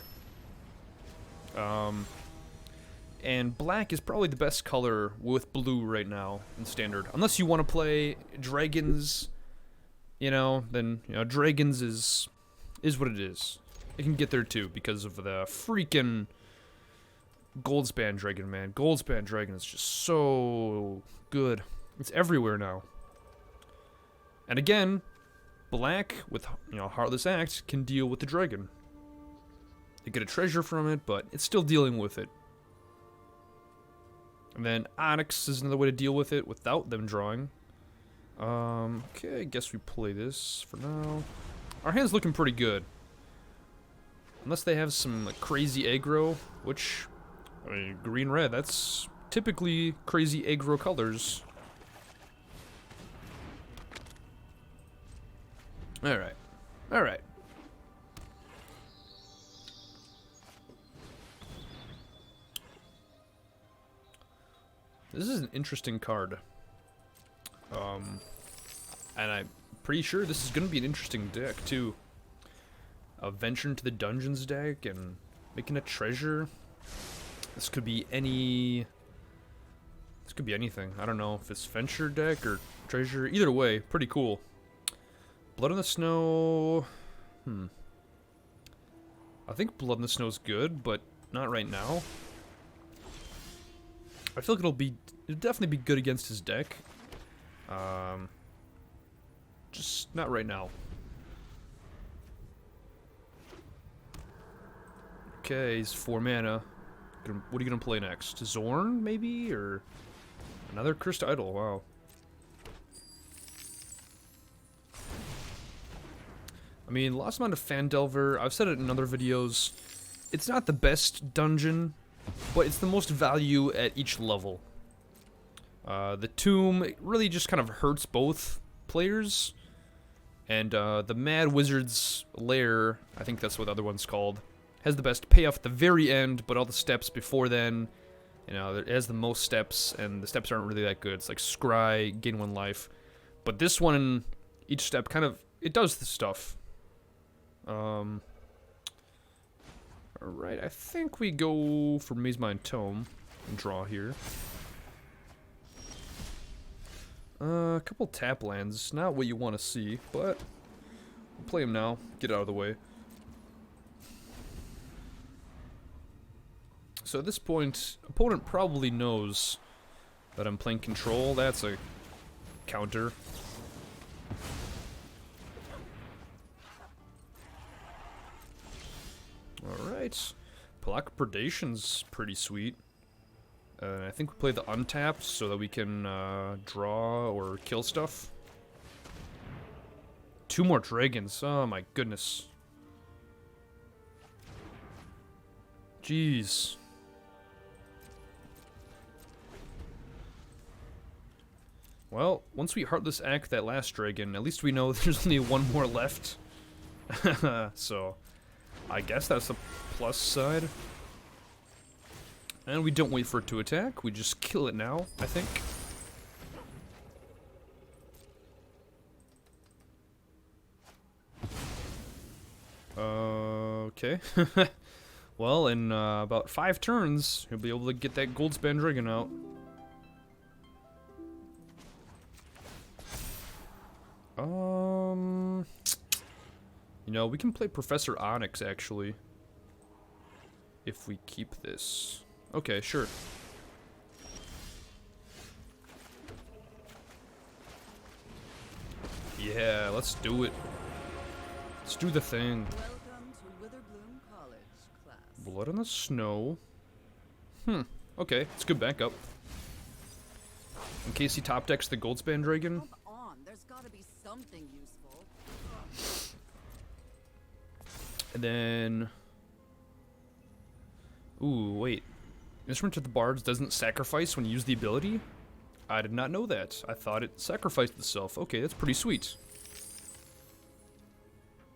S1: And black is probably the best color with blue right now in standard, unless you want to play dragons. You know, then dragons is what it is. It can get there too because of the freaking Goldspan Dragon, man. Goldspan Dragon is just so good. It's everywhere now. And again, black with Heartless Act can deal with the dragon. They get a treasure from it, but it's still dealing with it. And then Onyx is another way to deal with it without them drawing. Okay, I guess we play this for now. Our hand's looking pretty good. Unless they have some like, crazy aggro, which, I mean, green-red, that's typically crazy aggro colors. Alright. Alright. This is an interesting card. And I'm pretty sure this is going to be an interesting deck, too. A Venture into the Dungeons deck and making a treasure. This could be any... This could be anything. I don't know if it's Venture deck or treasure. Either way, pretty cool. Blood in the Snow... I think Blood in the Snow is good, but not right now. I feel like it'll definitely be good against his deck. Just not right now. Okay, he's 4 mana. What are you gonna play next? Zorn, maybe? Or another Cursed Idol? Wow. I mean, Lost Amount of Fandelver, I've said it in other videos, it's not the best dungeon, but it's the most value at each level. The Tomb really just kind of hurts both players, and the Mad Wizard's Lair, I think that's what the other one's called, has the best payoff at the very end, but all the steps before then, it has the most steps, and the steps aren't really that good. It's like Scry, gain 1 life, but this one, each step kind of, it does the stuff. Alright, I think we go for Mazemind Tome and draw here. A couple tap lands, not what you want to see, but Play him now. Get out of the way. So at this point, opponent probably knows that I'm playing control. That's a counter. Alright. Pelakka Predation's pretty sweet. I think we play the untapped so that we can draw or kill stuff. 2 more dragons. Oh my goodness. Jeez. Well, once we Heartless Act that last dragon, at least we know there's only 1 more left. So, I guess that's the plus side. And we don't wait for it to attack, we just kill it now, I think. Okay. Well, in about 5 turns, he'll be able to get that Goldspan Dragon out. You know, we can play Professor Onyx, actually. If we keep this. Okay, sure. Yeah, let's do it. Let's do the thing.
S3: Welcome to Witherbloom College, class.
S1: Blood on the snow. Okay, it's good backup. In case he top decks the Goldspan Dragon.
S3: Come on, there's gotta be something useful.
S1: And then... Ooh, wait. Instrument to the Bards doesn't sacrifice when you use the ability? I did not know that. I thought it sacrificed itself. Okay, that's pretty sweet.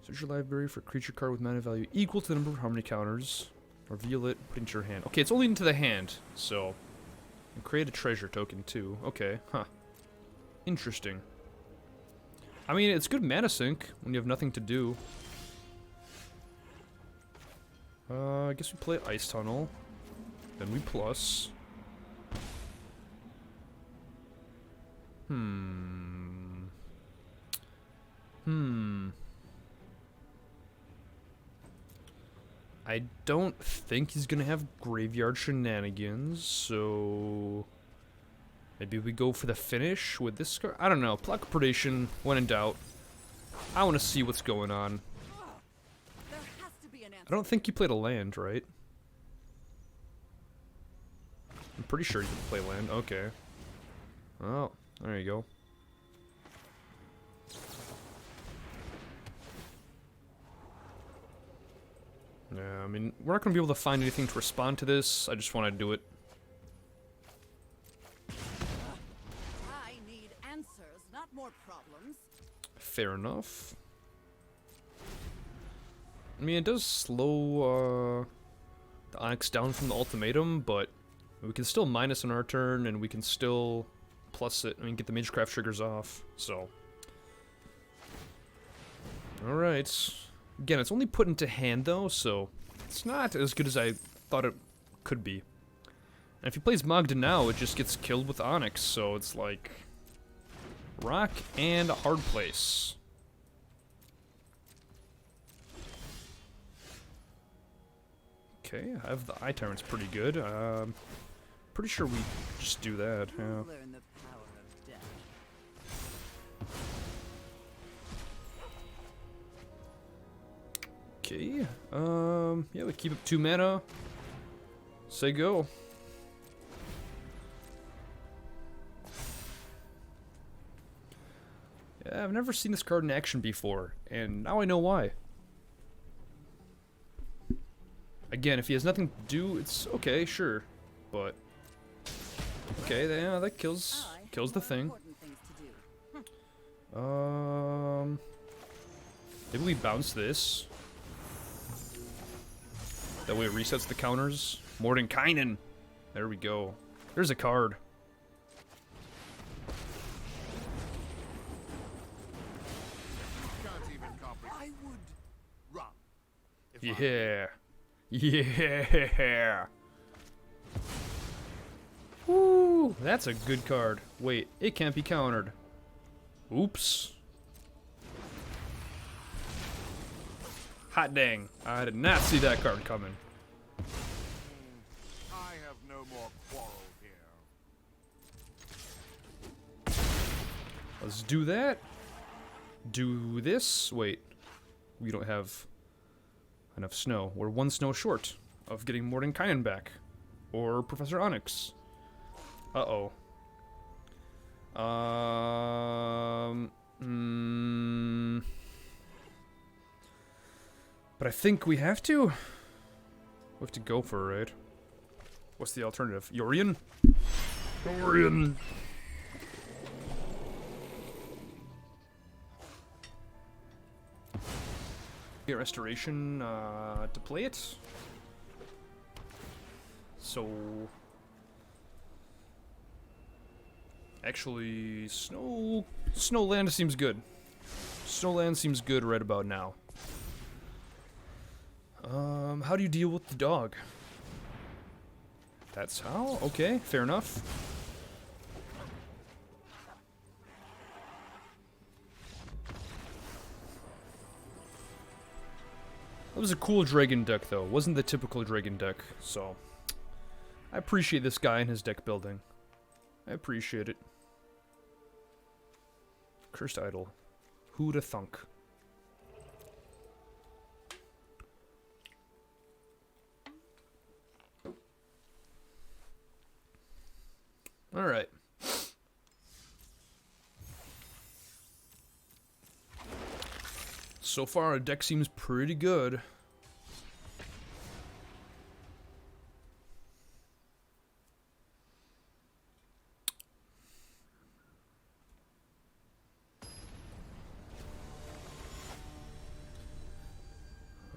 S1: Search your library for a creature card with mana value equal to the number of harmony counters. Reveal it, put it into your hand. Okay, it's only into the hand, so... And create a treasure token, too. Okay, huh. Interesting. I mean, it's good mana sync when you have nothing to do. I guess we play Ice Tunnel. Then we plus. I don't think he's gonna have graveyard shenanigans, so maybe we go for the finish with this card. I don't know. Pelakka Predation, when in doubt. I want to see what's going on.
S3: There has to be an answer.
S1: I don't think he played a land, right? I'm pretty sure he didn't play land. Okay. Oh, there you go. Yeah, I mean, we're not going to be able to find anything to respond to this. I just want to do it.
S3: I need answers, not more problems.
S1: Fair enough. I mean, it does slow the Onyx down from the ultimatum, but we can still minus on our turn, and we can still plus it, and get the Magecraft triggers off, so. Alright. Again, it's only put into hand, though, so it's not as good as I thought it could be. And if he plays Magda now, it just gets killed with Onyx, so it's like... rock and a hard place. Okay, I have the Eye Tyrant's pretty good. Pretty sure we just do that, yeah.
S3: Learn the power of death.
S1: Okay, yeah, we keep up 2 mana. Say go. Yeah, I've never seen this card in action before, and now I know why. Again, if he has nothing to do, it's okay, sure, but... Okay, yeah, that kills the thing. Maybe we bounce this. That way it resets the counters. Mordenkainen! There we go. There's a card.
S2: I would run.
S1: Yeah. Yeah. Woo, that's a good card. Wait, it can't be countered. Oops. Hot dang. I did not see that card coming.
S2: I have no more quarrel here.
S1: Let's do that. Do this. Wait. We don't have enough snow. We're 1 snow short of getting Mordenkainen back. Or Professor Onyx. Uh-oh. But I think we have to. We have to go for it, right? What's the alternative? Yorian? Yorian! Get restoration to play it. So... Actually, Snowland seems good. Snowland seems good right about now. How do you deal with the dog? That's how? Okay, fair enough. That was a cool dragon deck, though. Wasn't the typical dragon deck, so... I appreciate this guy and his deck building. I appreciate it. Cursed Idol. Who'da thunk? Alright. So far, our deck seems pretty good.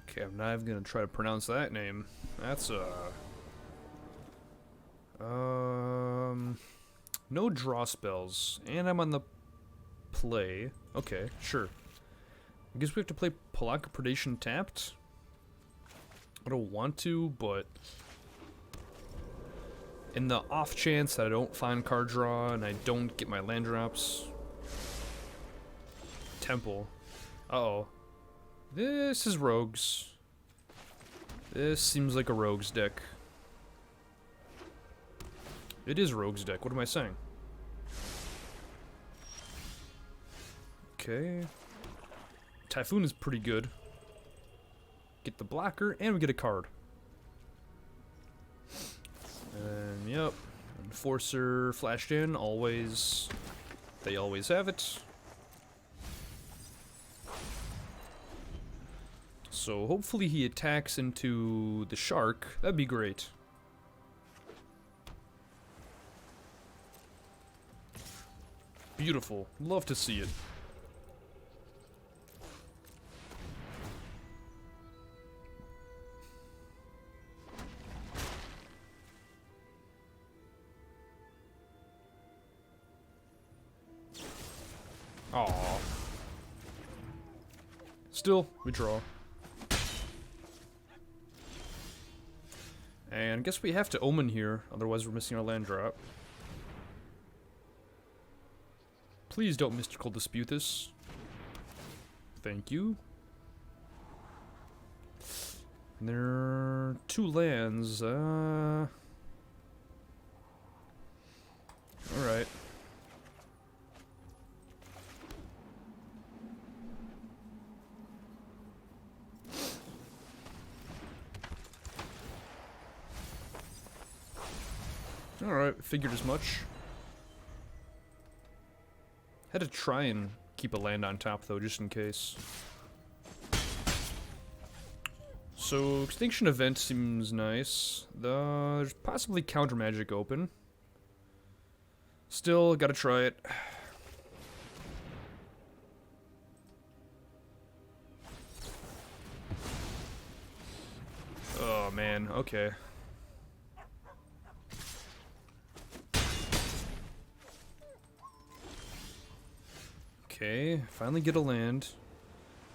S1: Okay, I'm not even gonna try to pronounce that name. That's no draw spells, and I'm on the play. Okay, sure. I guess we have to play Pelakka Predation tapped. I don't want to, but in the off chance that I don't find card draw and I don't get my land drops. Temple. Uh-oh. This is rogues. This seems like a rogues deck. It is rogues deck. What am I saying? Okay. Typhoon is pretty good. Get the blocker, and we get a card. And yep. Enforcer flashed in. Always. They always have it. So hopefully he attacks into the shark. That'd be great. Beautiful. Love to see it. Aww. Still, we draw. And I guess we have to Omen here, otherwise we're missing our land drop. Please don't mystical dispute this. Thank you. And there are 2 lands, alright. Alright, figured as much. Had to try and keep a land on top though, just in case. So, Extinction Event seems nice. There's possibly Counter Magic open. Still, gotta try it. Oh man, okay. Okay, finally get a land.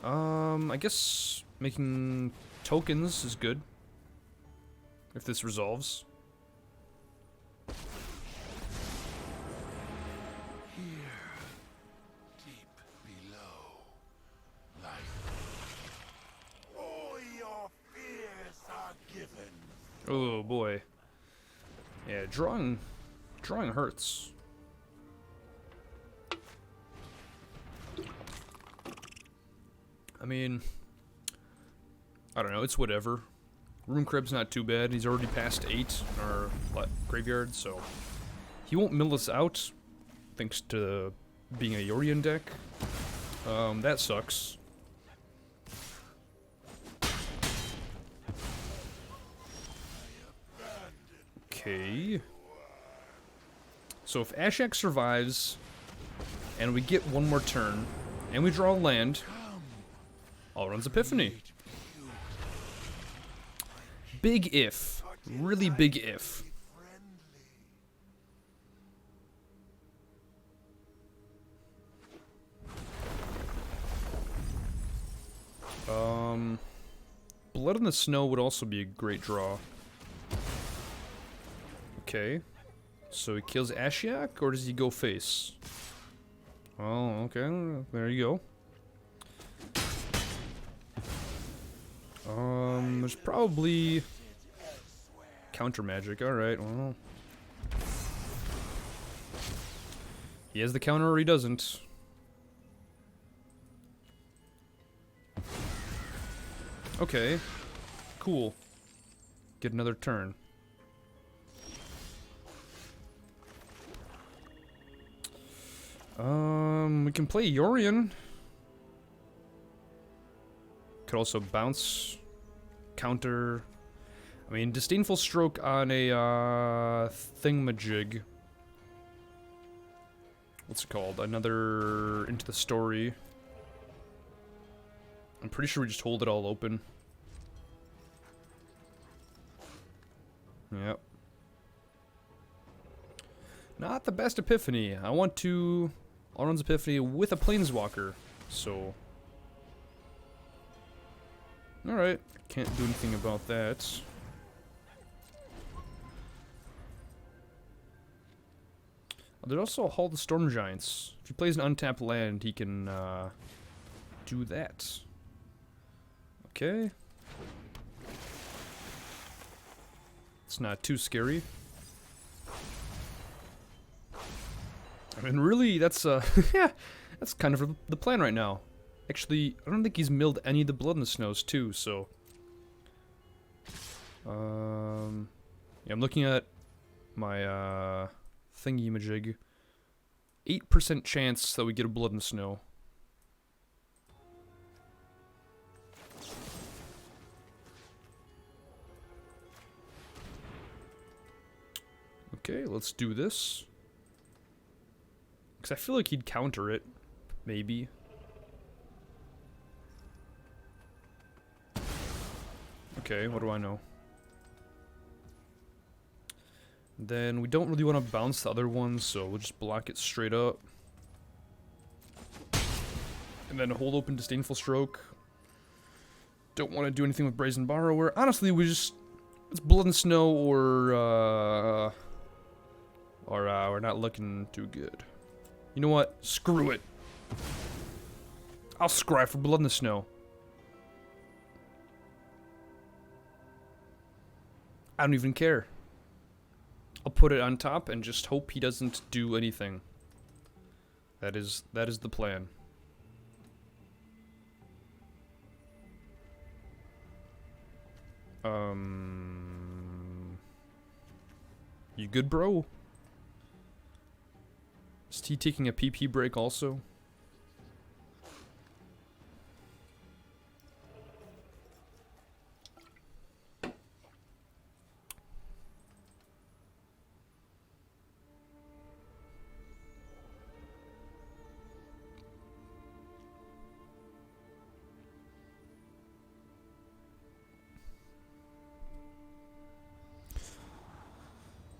S1: I guess making tokens is good. If this resolves.
S2: Here, deep below, life.
S1: Oh boy. Yeah, drawing hurts. I mean, I don't know, it's whatever. Rune Crib's not too bad. He's already past 8 in our graveyard, so he won't mill us out, thanks to being a Yorion deck. That sucks. Okay. So if Ashiok survives, and we get one more turn, and we draw a land, Alrund's Epiphany. Big if. Really big if. Blood in the Snow would also be a great draw. Okay. So he kills Ashiok, or does he go face? Oh, okay. There you go. There's probably counter magic. Alright, well. He has the counter or he doesn't. Okay. Cool. Get another turn. We can play Yorion. Could also bounce, counter. I mean, Disdainful Stroke on a thingamajig. What's it called? Another Into the Story. I'm pretty sure we just hold it all open. Yep. Not the best Epiphany. I want to Alrund's Epiphany with a Planeswalker, so. Alright, can't do anything about that. There's also Hall of the Storm Giants. If he plays an untapped land, he can do that. Okay. It's not too scary. I mean, really, that's yeah, that's kind of the plan right now. Actually, I don't think he's milled any of the Blood in the Snows too, so. Yeah, I'm looking at my thingy-majig. 8% chance that we get a Blood in the Snow. Okay, let's do this. Because I feel like he'd counter it. Maybe. Okay, what do I know? Then we don't really want to bounce the other ones, so we'll just block it straight up. And then hold open Disdainful Stroke. Don't want to do anything with Brazen Borrower. Honestly, we just... It's Blood and Snow or we're not looking too good. You know what? Screw it. I'll scry for Blood in the Snow. I don't even care. I'll put it on top and just hope he doesn't do anything. That is the plan. You good, bro? Is he taking a PP break also?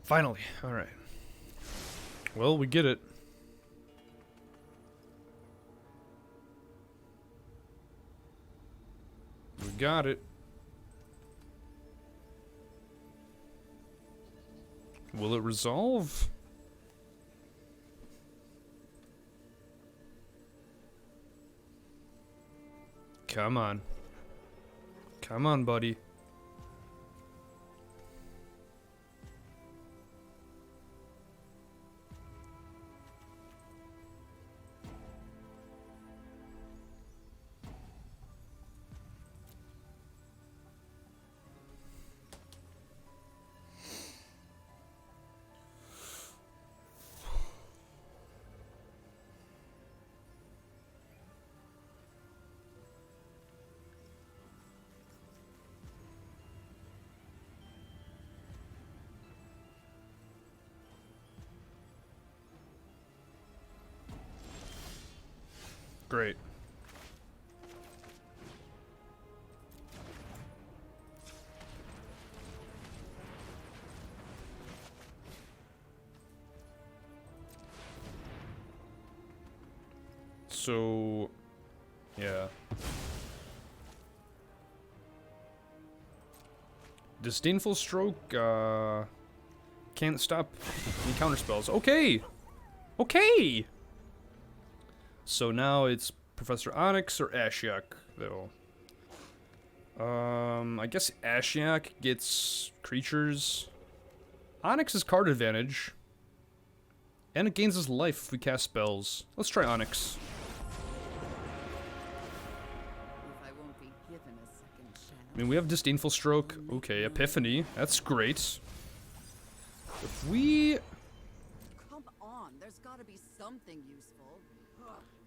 S1: Finally, alright. Well, we get it. We got it. Will it resolve? Come on. Come on, buddy. Great. So, yeah. Disdainful Stroke, can't stop any counter spells. Okay! Okay! So now it's Professor Onyx or Ashiok, though. I guess Ashiok gets creatures. Onyx has card advantage. And it gains his life if we cast spells. Let's try Onyx.
S3: If I won't be given a second chance.
S1: I mean, we have Disdainful Stroke. Okay, Epiphany. That's great. If we...
S3: Come on, there's gotta be something useful.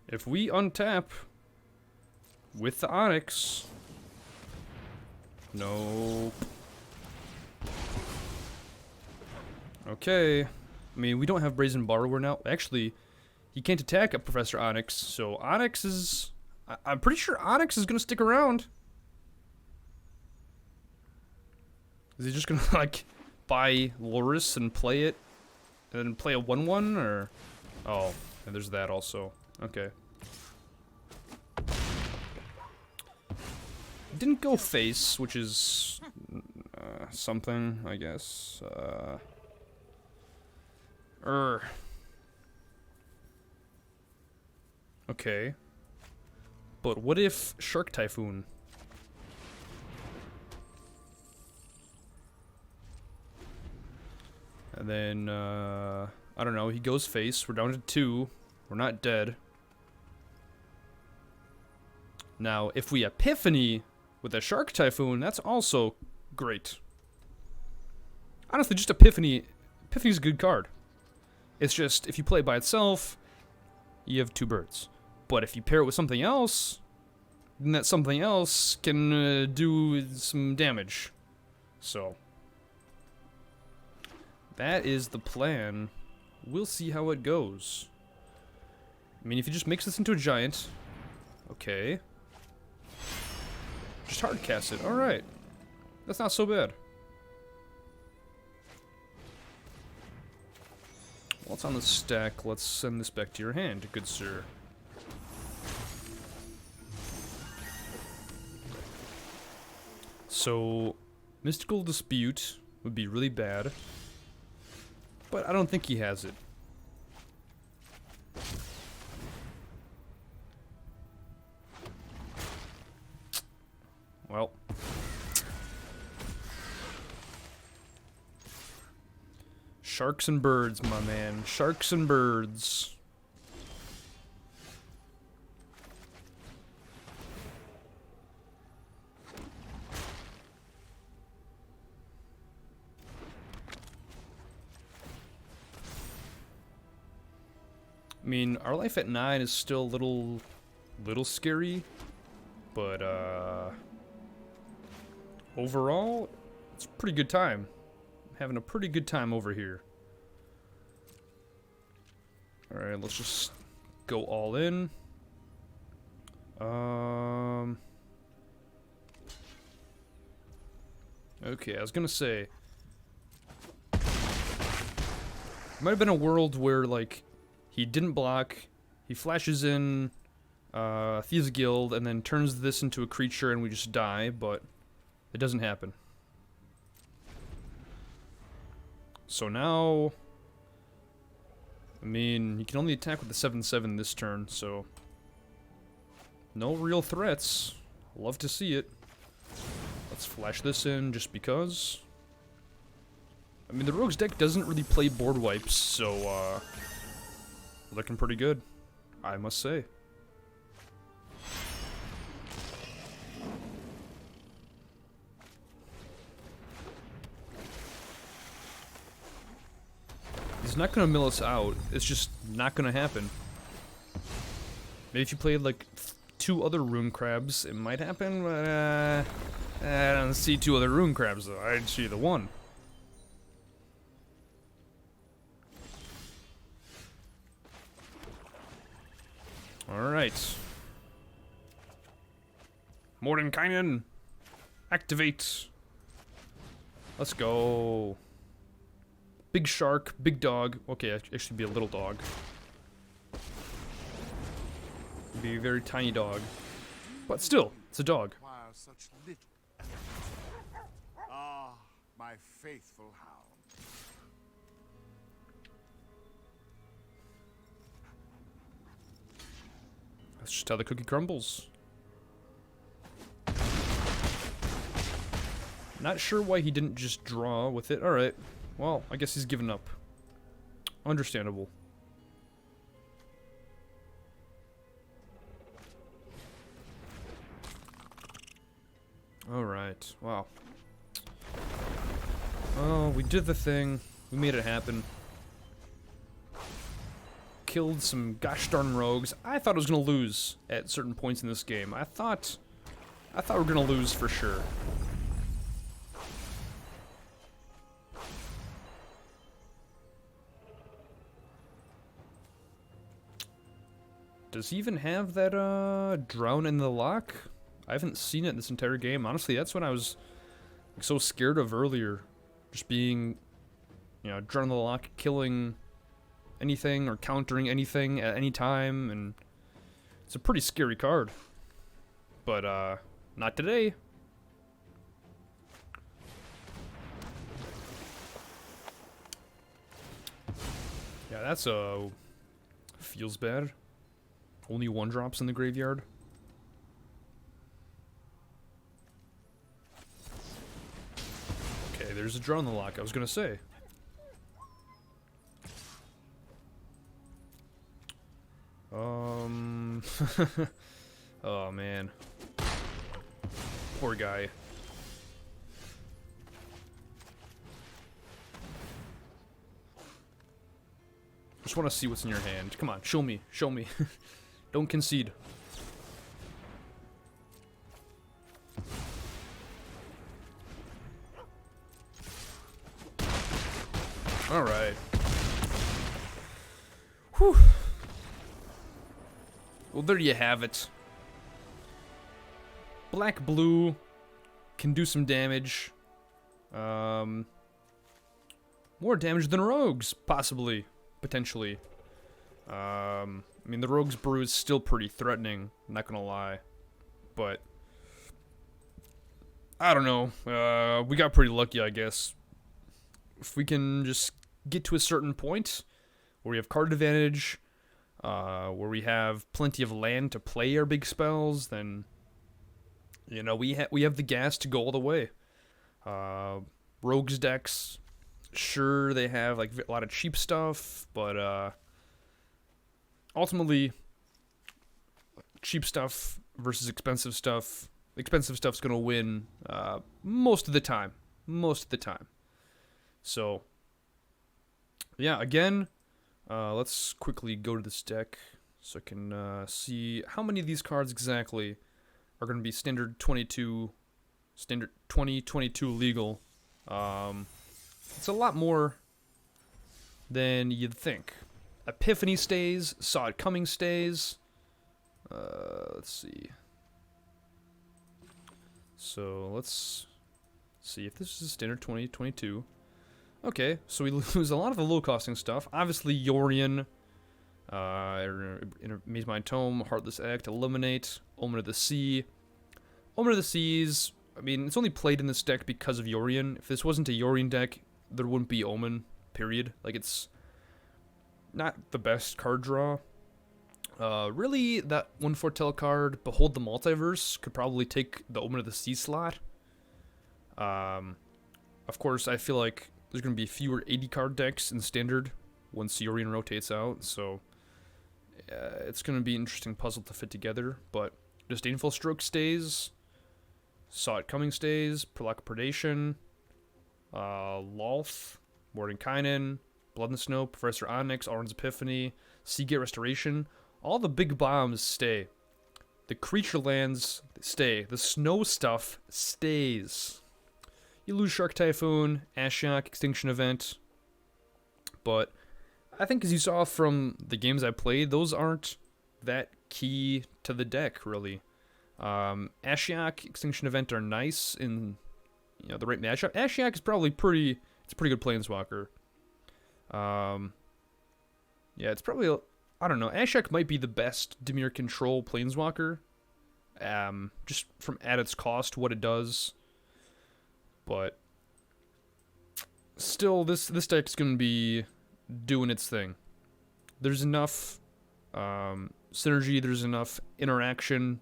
S1: If we untap with the Onyx... Nope. Okay. I mean, we don't have Brazen Borrower now. Actually, he can't attack at Professor Onyx, so Onyx is... I'm pretty sure Onyx is gonna stick around. Is he just gonna, like, buy Loris and play it? And then play a 1-1, or... Oh, and there's that also. Okay. Didn't go face, which is... something, I guess. Okay. But what if Shark Typhoon? And then, I don't know, he goes face. We're down to 2. We're not dead. Now, if we Epiphany with a Shark Typhoon, that's also great. Honestly, just Epiphany. Epiphany's a good card. It's just, if you play it by itself, you have 2 birds. But if you pair it with something else, then that something else can do some damage. So, that is the plan. We'll see how it goes. I mean, if he just makes this into a giant, okay. Just hard cast it, alright. That's not so bad. Well, it's on the stack. Let's send this back to your hand, good sir. So, Mystical Dispute would be really bad. But I don't think he has it. Well. Sharks and birds, my man. Sharks and birds. I mean, our life at 9 is still a little scary, but overall, it's a pretty good time. Having a pretty good time over here. Alright, let's just go all in. Okay, I was gonna say, might have been a world where, like, he didn't block, he flashes in Thieves Guild, and then turns this into a creature and we just die, but it doesn't happen. So now, I mean, he can only attack with the 7/7 this turn, so no real threats. Love to see it. Let's flash this in just because. I mean, the Rogue's deck doesn't really play board wipes, so looking pretty good, I must say. He's not gonna mill us out. It's just not gonna happen. Maybe if you played like 2 other rune crabs, it might happen, but I don't see 2 other rune crabs though. I see the 1. Alright. Mordenkainen, activate. Let's go. Big shark, big dog. Okay, it should be a little dog. Be a very tiny dog. But still, it's a dog.
S2: Require such little effort. Ah, my faithful hound.
S1: That's just how the cookie crumbles. Not sure why he didn't just draw with it. Alright. Well, I guess he's given up. Understandable. Alright. Wow. Oh, we did the thing. We made it happen. Killed some gosh darn rogues. I thought I was gonna lose at certain points in this game. I thought we were gonna lose for sure. Does he even have that drown in the lock? I haven't seen it this entire game. Honestly, that's what I was like, so scared of earlier. Just being, you know, drown in the lock, killing anything or countering anything at any time, and it's a pretty scary card. But not today. Yeah, that's feels bad. Only 1-drops in the graveyard. Okay, there's a draw in the lock, I was gonna say. Oh man. Poor guy. Just want to see what's in your hand. Come on, show me, show me. Don't concede. Alright. Whew. Well, there you have it. Black-blue can do some damage. More damage than rogues, possibly. Potentially. I mean, the Rogue's Brew is still pretty threatening, not gonna lie. But I don't know. We got pretty lucky, I guess. If we can just get to a certain point where we have card advantage, where we have plenty of land to play our big spells, then, you know, we have the gas to go all the way. Rogues decks, sure, they have like a lot of cheap stuff, but ultimately, cheap stuff versus expensive stuff. Expensive stuff's gonna win most of the time. Most of the time. So, yeah, again, let's quickly go to this deck so I can see how many of these cards exactly are going to be standard 22, standard 2022 legal. It's a lot more than you'd think. Epiphany stays, Saw It Coming stays. Let's see. So let's see if this is standard 2022. Okay, so we lose a lot of the low-costing stuff. Obviously, Yorion, Mazemind Tome, Heartless Act, Eliminate, Omen of the Sea. Omen of the Seas, I mean, it's only played in this deck because of Yorion. If this wasn't a Yorion deck, there wouldn't be Omen, period. Like, it's not the best card draw. Really, that one foretell card, Behold the Multiverse, could probably take the Omen of the Sea slot. Of course, I feel like there's going to be fewer 80 card decks in Standard once Yorion rotates out, so it's going to be an interesting puzzle to fit together, but Disdainful Stroke stays, Saw It Coming stays, Pelakka Predation, Lolth, Mordenkainen, Blood and Snow, Professor Onyx, Alrund's Epiphany, Seagate Restoration, all the big bombs stay. The creature lands stay. The snow stuff stays. You lose Shark Typhoon, Ashiok, Extinction Event, but I think as you saw from the games I played, those aren't that key to the deck, really. Ashiok, Extinction Event are nice in, you know, the right matchup. Ashiok is probably pretty. It's a pretty good planeswalker. Yeah, it's probably. I don't know. Ashiok might be the best Dimir control planeswalker. Just from at its cost, what it does. But still, this deck's gonna be doing its thing. There's enough synergy. There's enough interaction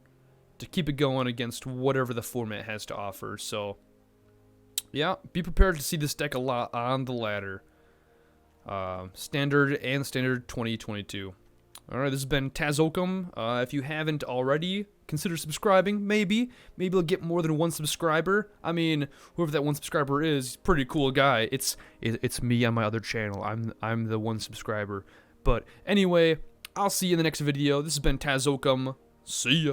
S1: to keep it going against whatever the format has to offer. So, yeah, be prepared to see this deck a lot on the ladder. Standard and Standard 2022. Alright, this has been Tazokum. If you haven't already, consider subscribing. Maybe you'll get more than one subscriber. I mean, whoever that one subscriber is, pretty cool guy. It's me on my other channel. I'm the one subscriber. But anyway, I'll see you in the next video. This has been Tazokum. See ya.